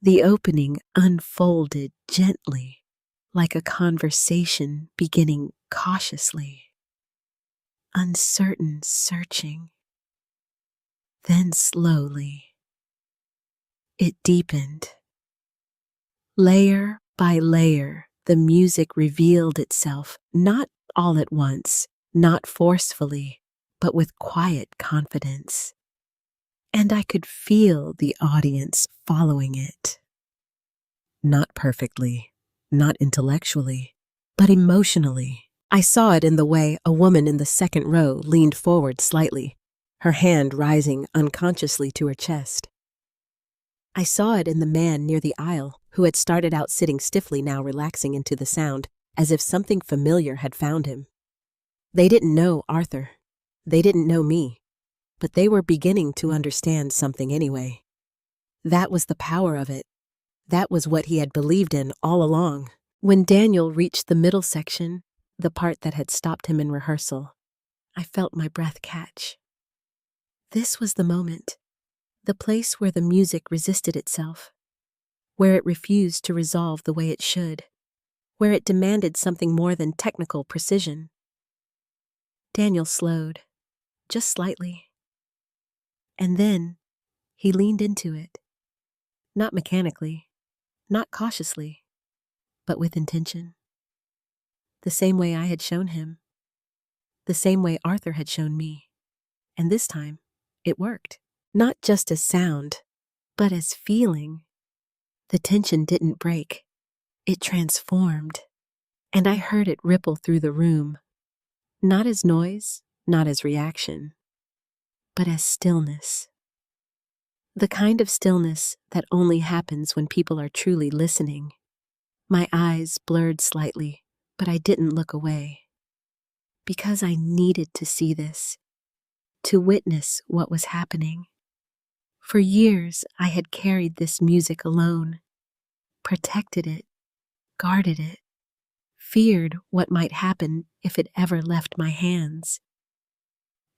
The opening unfolded gently, like a conversation beginning cautiously. Uncertain searching. Then slowly, it deepened. Layer by layer, the music revealed itself, not all at once, not forcefully, but with quiet confidence. And I could feel the audience following it. Not perfectly, not intellectually, but emotionally. I saw it in the way a woman in the second row leaned forward slightly, her hand rising unconsciously to her chest. I saw it in the man near the aisle who had started out sitting stiffly, now relaxing into the sound, as if something familiar had found him. They didn't know Arthur. They didn't know me. But they were beginning to understand something anyway. That was the power of it. That was what he had believed in all along. When Daniel reached the middle section, the part that had stopped him in rehearsal, I felt my breath catch. This was the moment. The place where the music resisted itself, where it refused to resolve the way it should, where it demanded something more than technical precision. Daniel slowed, just slightly. And then he leaned into it, not mechanically, not cautiously, but with intention. The same way I had shown him, the same way Arthur had shown me. And this time, it worked. Not just as sound, but as feeling. The tension didn't break. It transformed. And I heard it ripple through the room. Not as noise, not as reaction, but as stillness. The kind of stillness that only happens when people are truly listening. My eyes blurred slightly, but I didn't look away. Because I needed to see this, to witness what was happening. For years, I had carried this music alone, protected it, guarded it, feared what might happen if it ever left my hands.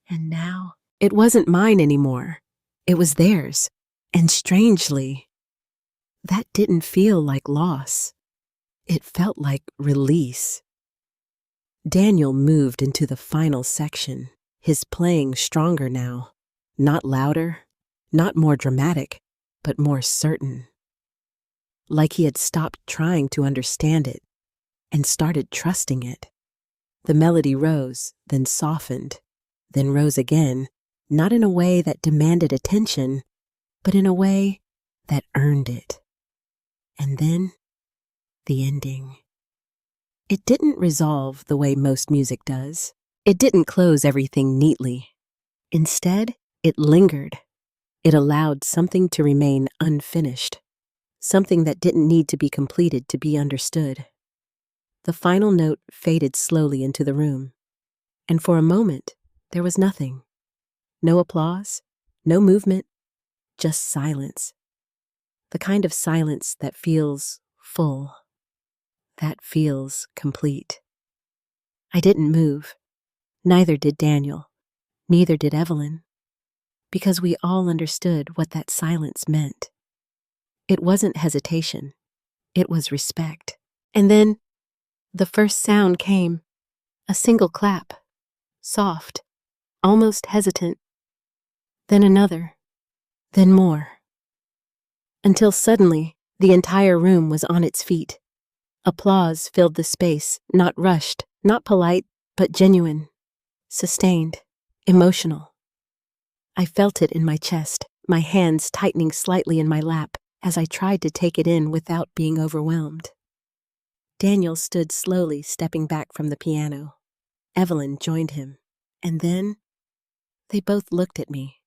And now, it wasn't mine anymore. It was theirs. And strangely, that didn't feel like loss. It felt like release. Daniel moved into the final section, his playing stronger now, not louder, not more dramatic, but more certain. Like he had stopped trying to understand it and started trusting it. The melody rose, then softened, then rose again, not in a way that demanded attention, but in a way that earned it. And then, the ending. It didn't resolve the way most music does. It didn't close everything neatly. Instead, it lingered. It allowed something to remain unfinished, something that didn't need to be completed to be understood. The final note faded slowly into the room, and for a moment, there was nothing. No applause, no movement, just silence. The kind of silence that feels full, that feels complete. I didn't move. Neither did Daniel. Neither did Evelyn. Because we all understood what that silence meant. It wasn't hesitation. It was respect. And then, the first sound came. A single clap. Soft. Almost hesitant. Then another. Then more. Until suddenly, the entire room was on its feet. Applause filled the space, not rushed, not polite, but genuine. Sustained. Emotional. I felt it in my chest, my hands tightening slightly in my lap as I tried to take it in without being overwhelmed. Daniel stood slowly, stepping back from the piano. Evelyn joined him. And then, they both looked at me.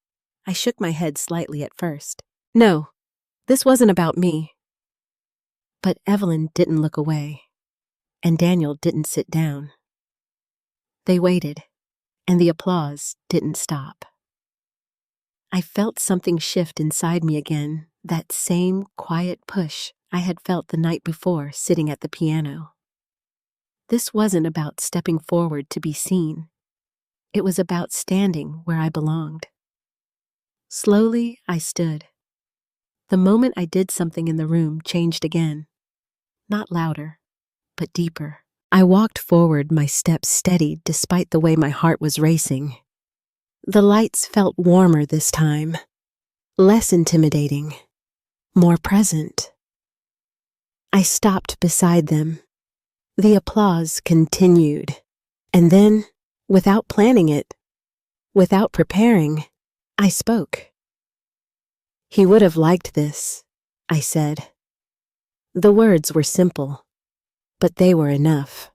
I shook my head slightly at first. No, this wasn't about me. But Evelyn didn't look away, and Daniel didn't sit down. They waited, and the applause didn't stop. I felt something shift inside me again, that same quiet push I had felt the night before sitting at the piano. This wasn't about stepping forward to be seen. It was about standing where I belonged. Slowly, I stood. The moment I did something in the room changed again. Not louder, but deeper. I walked forward, my steps steady despite the way my heart was racing. The lights felt warmer this time, less intimidating, more present. I stopped beside them. The applause continued, and then, without planning it, without preparing, I spoke. "He would have liked this," I said. The words were simple, but they were enough.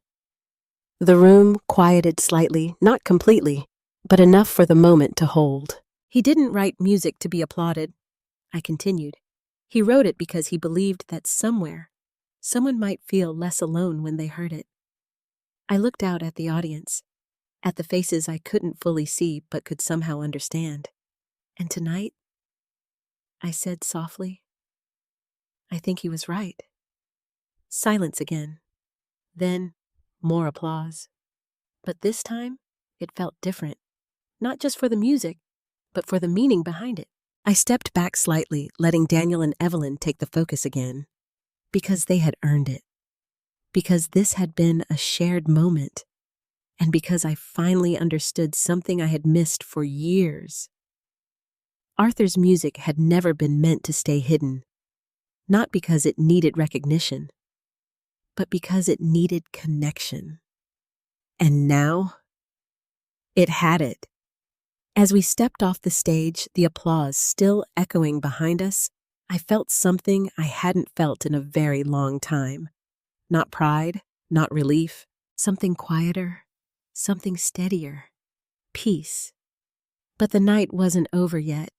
The room quieted slightly, not completely, but enough for the moment to hold. "He didn't write music to be applauded," I continued. "He wrote it because he believed that somewhere, someone might feel less alone when they heard it." I looked out at the audience, at the faces I couldn't fully see but could somehow understand. "And tonight," I said softly, "I think he was right." Silence again. Then, more applause. But this time, it felt different. Not just for the music, but for the meaning behind it. I stepped back slightly, letting Daniel and Evelyn take the focus again. Because they had earned it. Because this had been a shared moment. And because I finally understood something I had missed for years. Arthur's music had never been meant to stay hidden. Not because it needed recognition, but because it needed connection. And now, it had it. As we stepped off the stage, the applause still echoing behind us, I felt something I hadn't felt in a very long time. Not pride, not relief, something quieter, something steadier, peace. But the night wasn't over yet,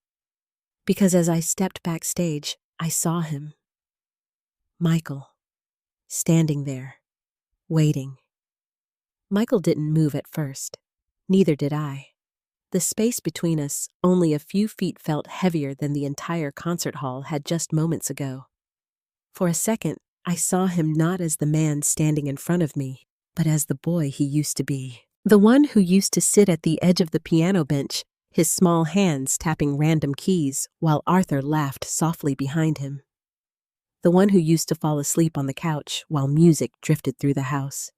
because as I stepped backstage, I saw him. Michael, standing there, waiting. Michael didn't move at first. Neither did I. The space between us, only a few feet, felt heavier than the entire concert hall had just moments ago. For a second, I saw him not as the man standing in front of me, but as the boy he used to be. The one who used to sit at the edge of the piano bench, his small hands tapping random keys while Arthur laughed softly behind him. The one who used to fall asleep on the couch while music drifted through the house.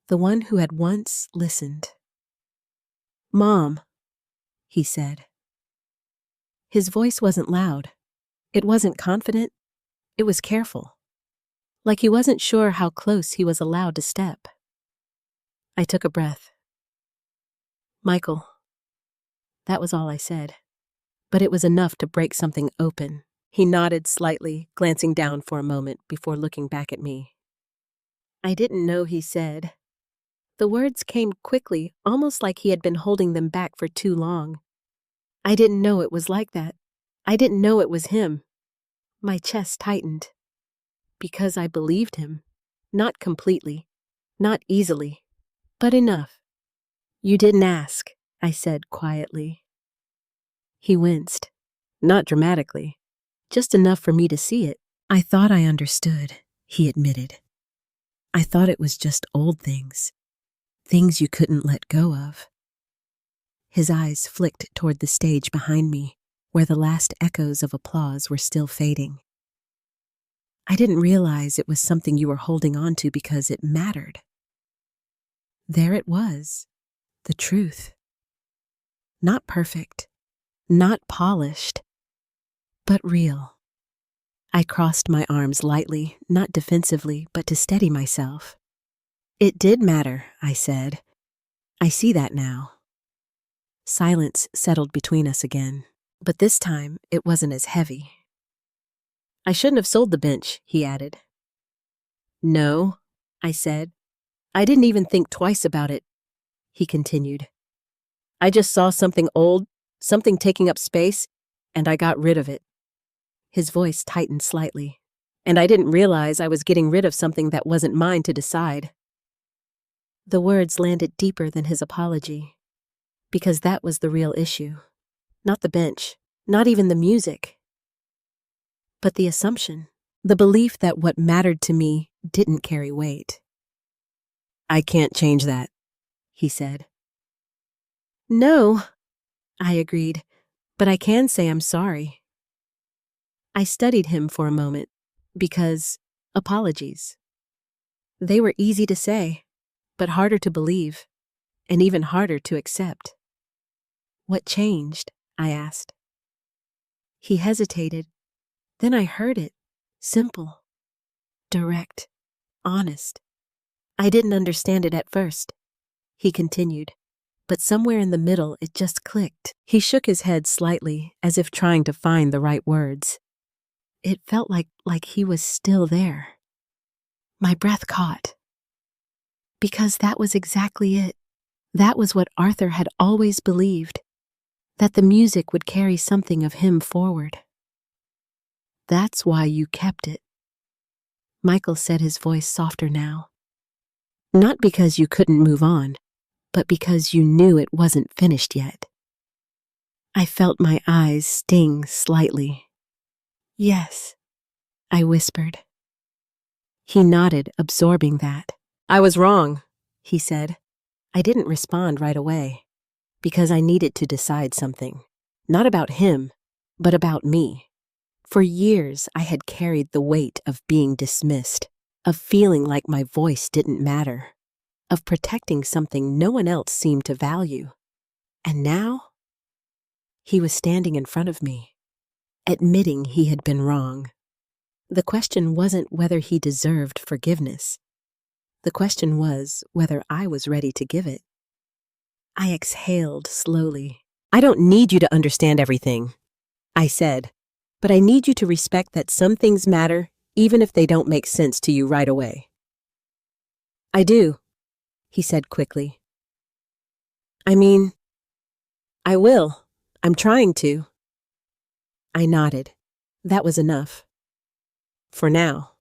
The one who had once listened. "Mom," he said. His voice wasn't loud. It wasn't confident. It was careful. Like he wasn't sure how close he was allowed to step. I took a breath. Michael. That was all I said. But it was enough to break something open. He nodded slightly, glancing down for a moment before looking back at me. I didn't know he said. The words came quickly, almost like he had been holding them back for too long. I didn't know it was like that. I didn't know it was him. My chest tightened. Because I believed him. Not completely. Not easily. But enough. You didn't ask, I said quietly. He winced. Not dramatically. Just enough for me to see it. I thought I understood, he admitted. I thought it was just old things. Things you couldn't let go of. His eyes flicked toward the stage behind me, where the last echoes of applause were still fading. I didn't realize it was something you were holding on to because it mattered. There it was, the truth. Not perfect, not polished, but real. I crossed my arms lightly, not defensively, but to steady myself. It did matter, I said. I see that now. Silence settled between us again, but this time it wasn't as heavy. I shouldn't have sold the bench, he added. No, I said. I didn't even think twice about it, he continued. I just saw something old, something taking up space, and I got rid of it. His voice tightened slightly, and I didn't realize I was getting rid of something that wasn't mine to decide. The words landed deeper than his apology, because that was the real issue. Not the bench, not even the music. But the assumption, the belief that what mattered to me didn't carry weight. I can't change that, he said. No, I agreed, but I can say I'm sorry. I studied him for a moment, because apologies. They were easy to say, but harder to believe, and even harder to accept. What changed? I asked. He hesitated. Then I heard it. Simple. Direct. Honest. I didn't understand it at first. He continued. But somewhere in the middle it just clicked. He shook his head slightly, as if trying to find the right words. It felt like he was still there. My breath caught. Because that was exactly it. That was what Arthur had always believed. That the music would carry something of him forward. That's why you kept it. Michael said, his voice softer now. Not because you couldn't move on, but because you knew it wasn't finished yet. I felt my eyes sting slightly. Yes, I whispered. He nodded, absorbing that. I was wrong, he said. I didn't respond right away, because I needed to decide something. Not about him, but about me. For years, I had carried the weight of being dismissed, of feeling like my voice didn't matter, of protecting something no one else seemed to value. And now, he was standing in front of me, admitting he had been wrong. The question wasn't whether he deserved forgiveness. The question was whether I was ready to give it. I exhaled slowly. I don't need you to understand everything, I said, but I need you to respect that some things matter even if they don't make sense to you right away. I do, he said quickly. I mean, I will. I'm trying to. I nodded. That was enough. For now.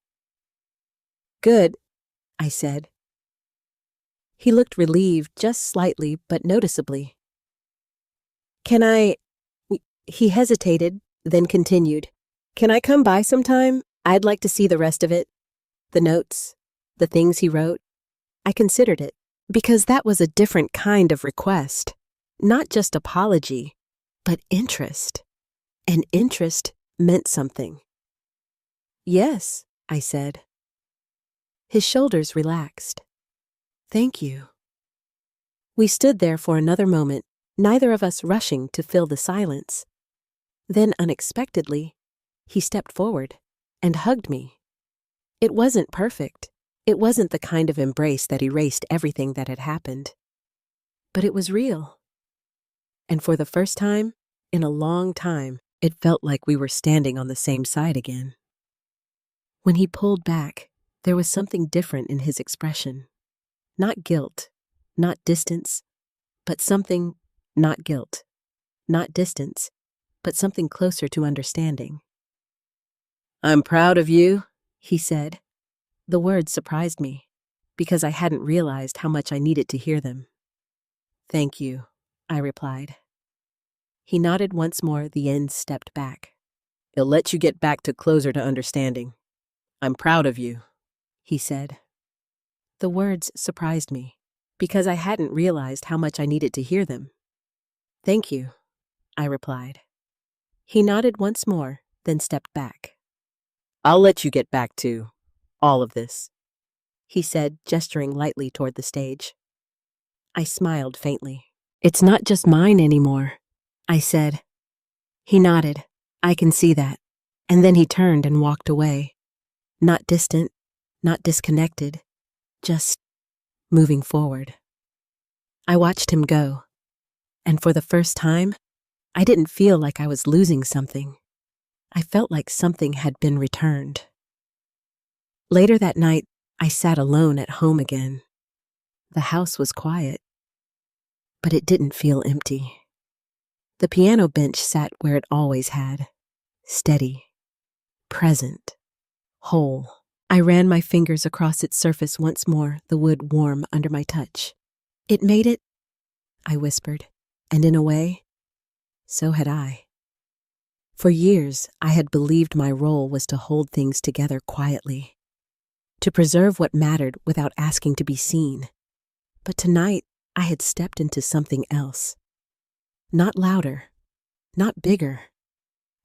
Good, I said. He looked relieved just slightly, but noticeably. Can I... He hesitated, then continued. Can I come by sometime? I'd like to see the rest of it. The notes, the things he wrote. I considered it, because that was a different kind of request. Not just apology, but interest. And interest meant something. Yes, I said. His shoulders relaxed. Thank you. We stood there for another moment, neither of us rushing to fill the silence. Then, unexpectedly, he stepped forward and hugged me. It wasn't perfect. It wasn't the kind of embrace that erased everything that had happened. But it was real. And for the first time, in a long time, it felt like we were standing on the same side again. When he pulled back, there was something different in his expression. Not guilt, not distance, but something, not guilt, not distance, but something closer to understanding. "I'm proud of you," he said. The words surprised me, because I hadn't realized how much I needed to hear them. "Thank you," I replied. He nodded once more, then stepped back. "It'll let you get back to closer to understanding. I'm proud of you," he said. The words surprised me, because I hadn't realized how much I needed to hear them. "Thank you," I replied. He nodded once more, then stepped back. "I'll let you get back to all of this," he said, gesturing lightly toward the stage. I smiled faintly. "It's not just mine anymore," I said. He nodded. "I can see that." And then he turned and walked away. Not distant, not disconnected, just moving forward. I watched him go, and for the first time, I didn't feel like I was losing something. I felt like something had been returned. Later that night, I sat alone at home again. The house was quiet, but it didn't feel empty. The piano bench sat where it always had, steady, present, whole. I ran my fingers across its surface once more, the wood warm under my touch. "It made it," I whispered, and in a way, so had I. For years, I had believed my role was to hold things together quietly, to preserve what mattered without asking to be seen. But tonight, I had stepped into something else. Not louder, not bigger,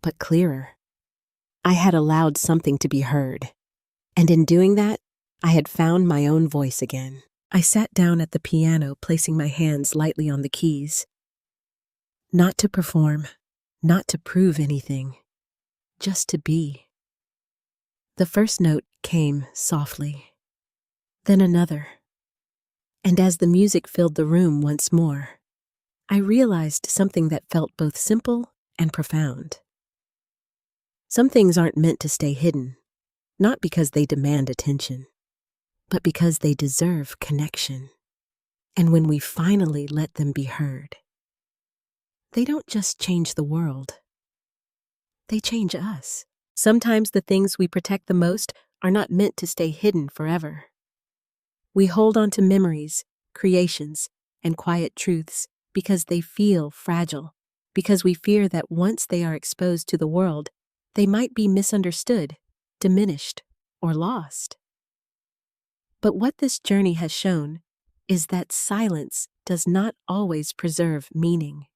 but clearer. I had allowed something to be heard, and in doing that, I had found my own voice again. I sat down at the piano, placing my hands lightly on the keys. Not to perform, not to prove anything, just to be. The first note came softly, then another. And as the music filled the room once more, I realized something that felt both simple and profound. Some things aren't meant to stay hidden, not because they demand attention, but because they deserve connection. And when we finally let them be heard, they don't just change the world, they change us. Sometimes the things we protect the most are not meant to stay hidden forever. We hold on to memories, creations, and quiet truths because they feel fragile, because we fear that once they are exposed to the world, they might be misunderstood, diminished, or lost. But what this journey has shown is that silence does not always preserve meaning.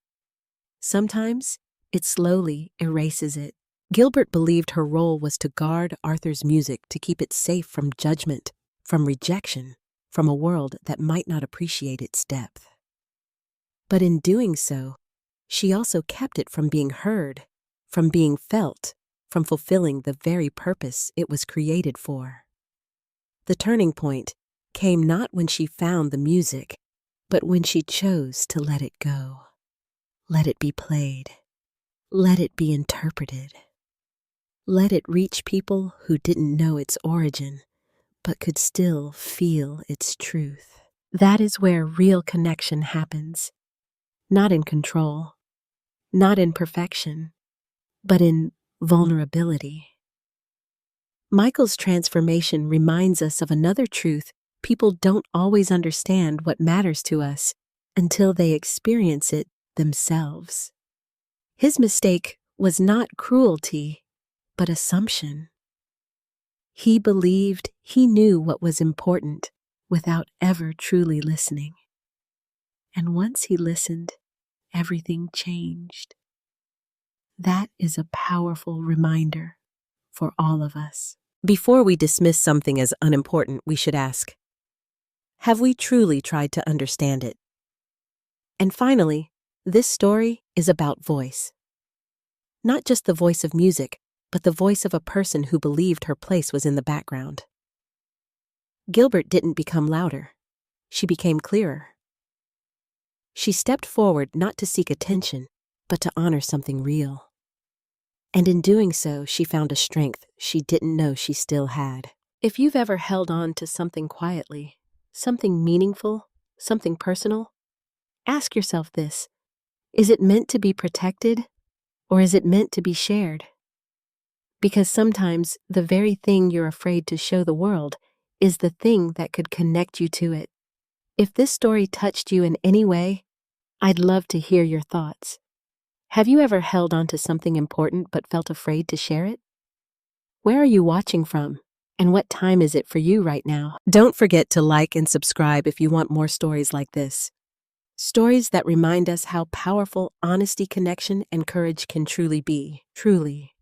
Sometimes it slowly erases it. Gilbert believed her role was to guard Arthur's music, to keep it safe from judgment, from rejection, from a world that might not appreciate its depth. But in doing so, she also kept it from being heard, from being felt, from fulfilling the very purpose it was created for. The turning point came not when she found the music, but when she chose to let it go. Let it be played. Let it be interpreted. Let it reach people who didn't know its origin, but could still feel its truth. That is where real connection happens. Not in control, not in perfection, but in vulnerability. Michael's transformation reminds us of another truth: people don't always understand what matters to us until they experience it themselves. His mistake was not cruelty, but assumption. He believed he knew what was important without ever truly listening. And once he listened, everything changed. That is a powerful reminder for all of us. Before we dismiss something as unimportant, we should ask, have we truly tried to understand it? And finally, this story is about voice. Not just the voice of music, but the voice of a person who believed her place was in the background. Gilbert didn't become louder. She became clearer. She stepped forward not to seek attention, but to honor something real. And in doing so, she found a strength she didn't know she still had. If you've ever held on to something quietly, something meaningful, something personal, ask yourself this: is it meant to be protected, or is it meant to be shared? Because sometimes the very thing you're afraid to show the world is the thing that could connect you to it. If this story touched you in any way, I'd love to hear your thoughts. Have you ever held on to something important but felt afraid to share it? Where are you watching from? And what time is it for you right now? Don't forget to like and subscribe if you want more stories like this. Stories that remind us how powerful honesty, connection, and courage can truly be. Truly.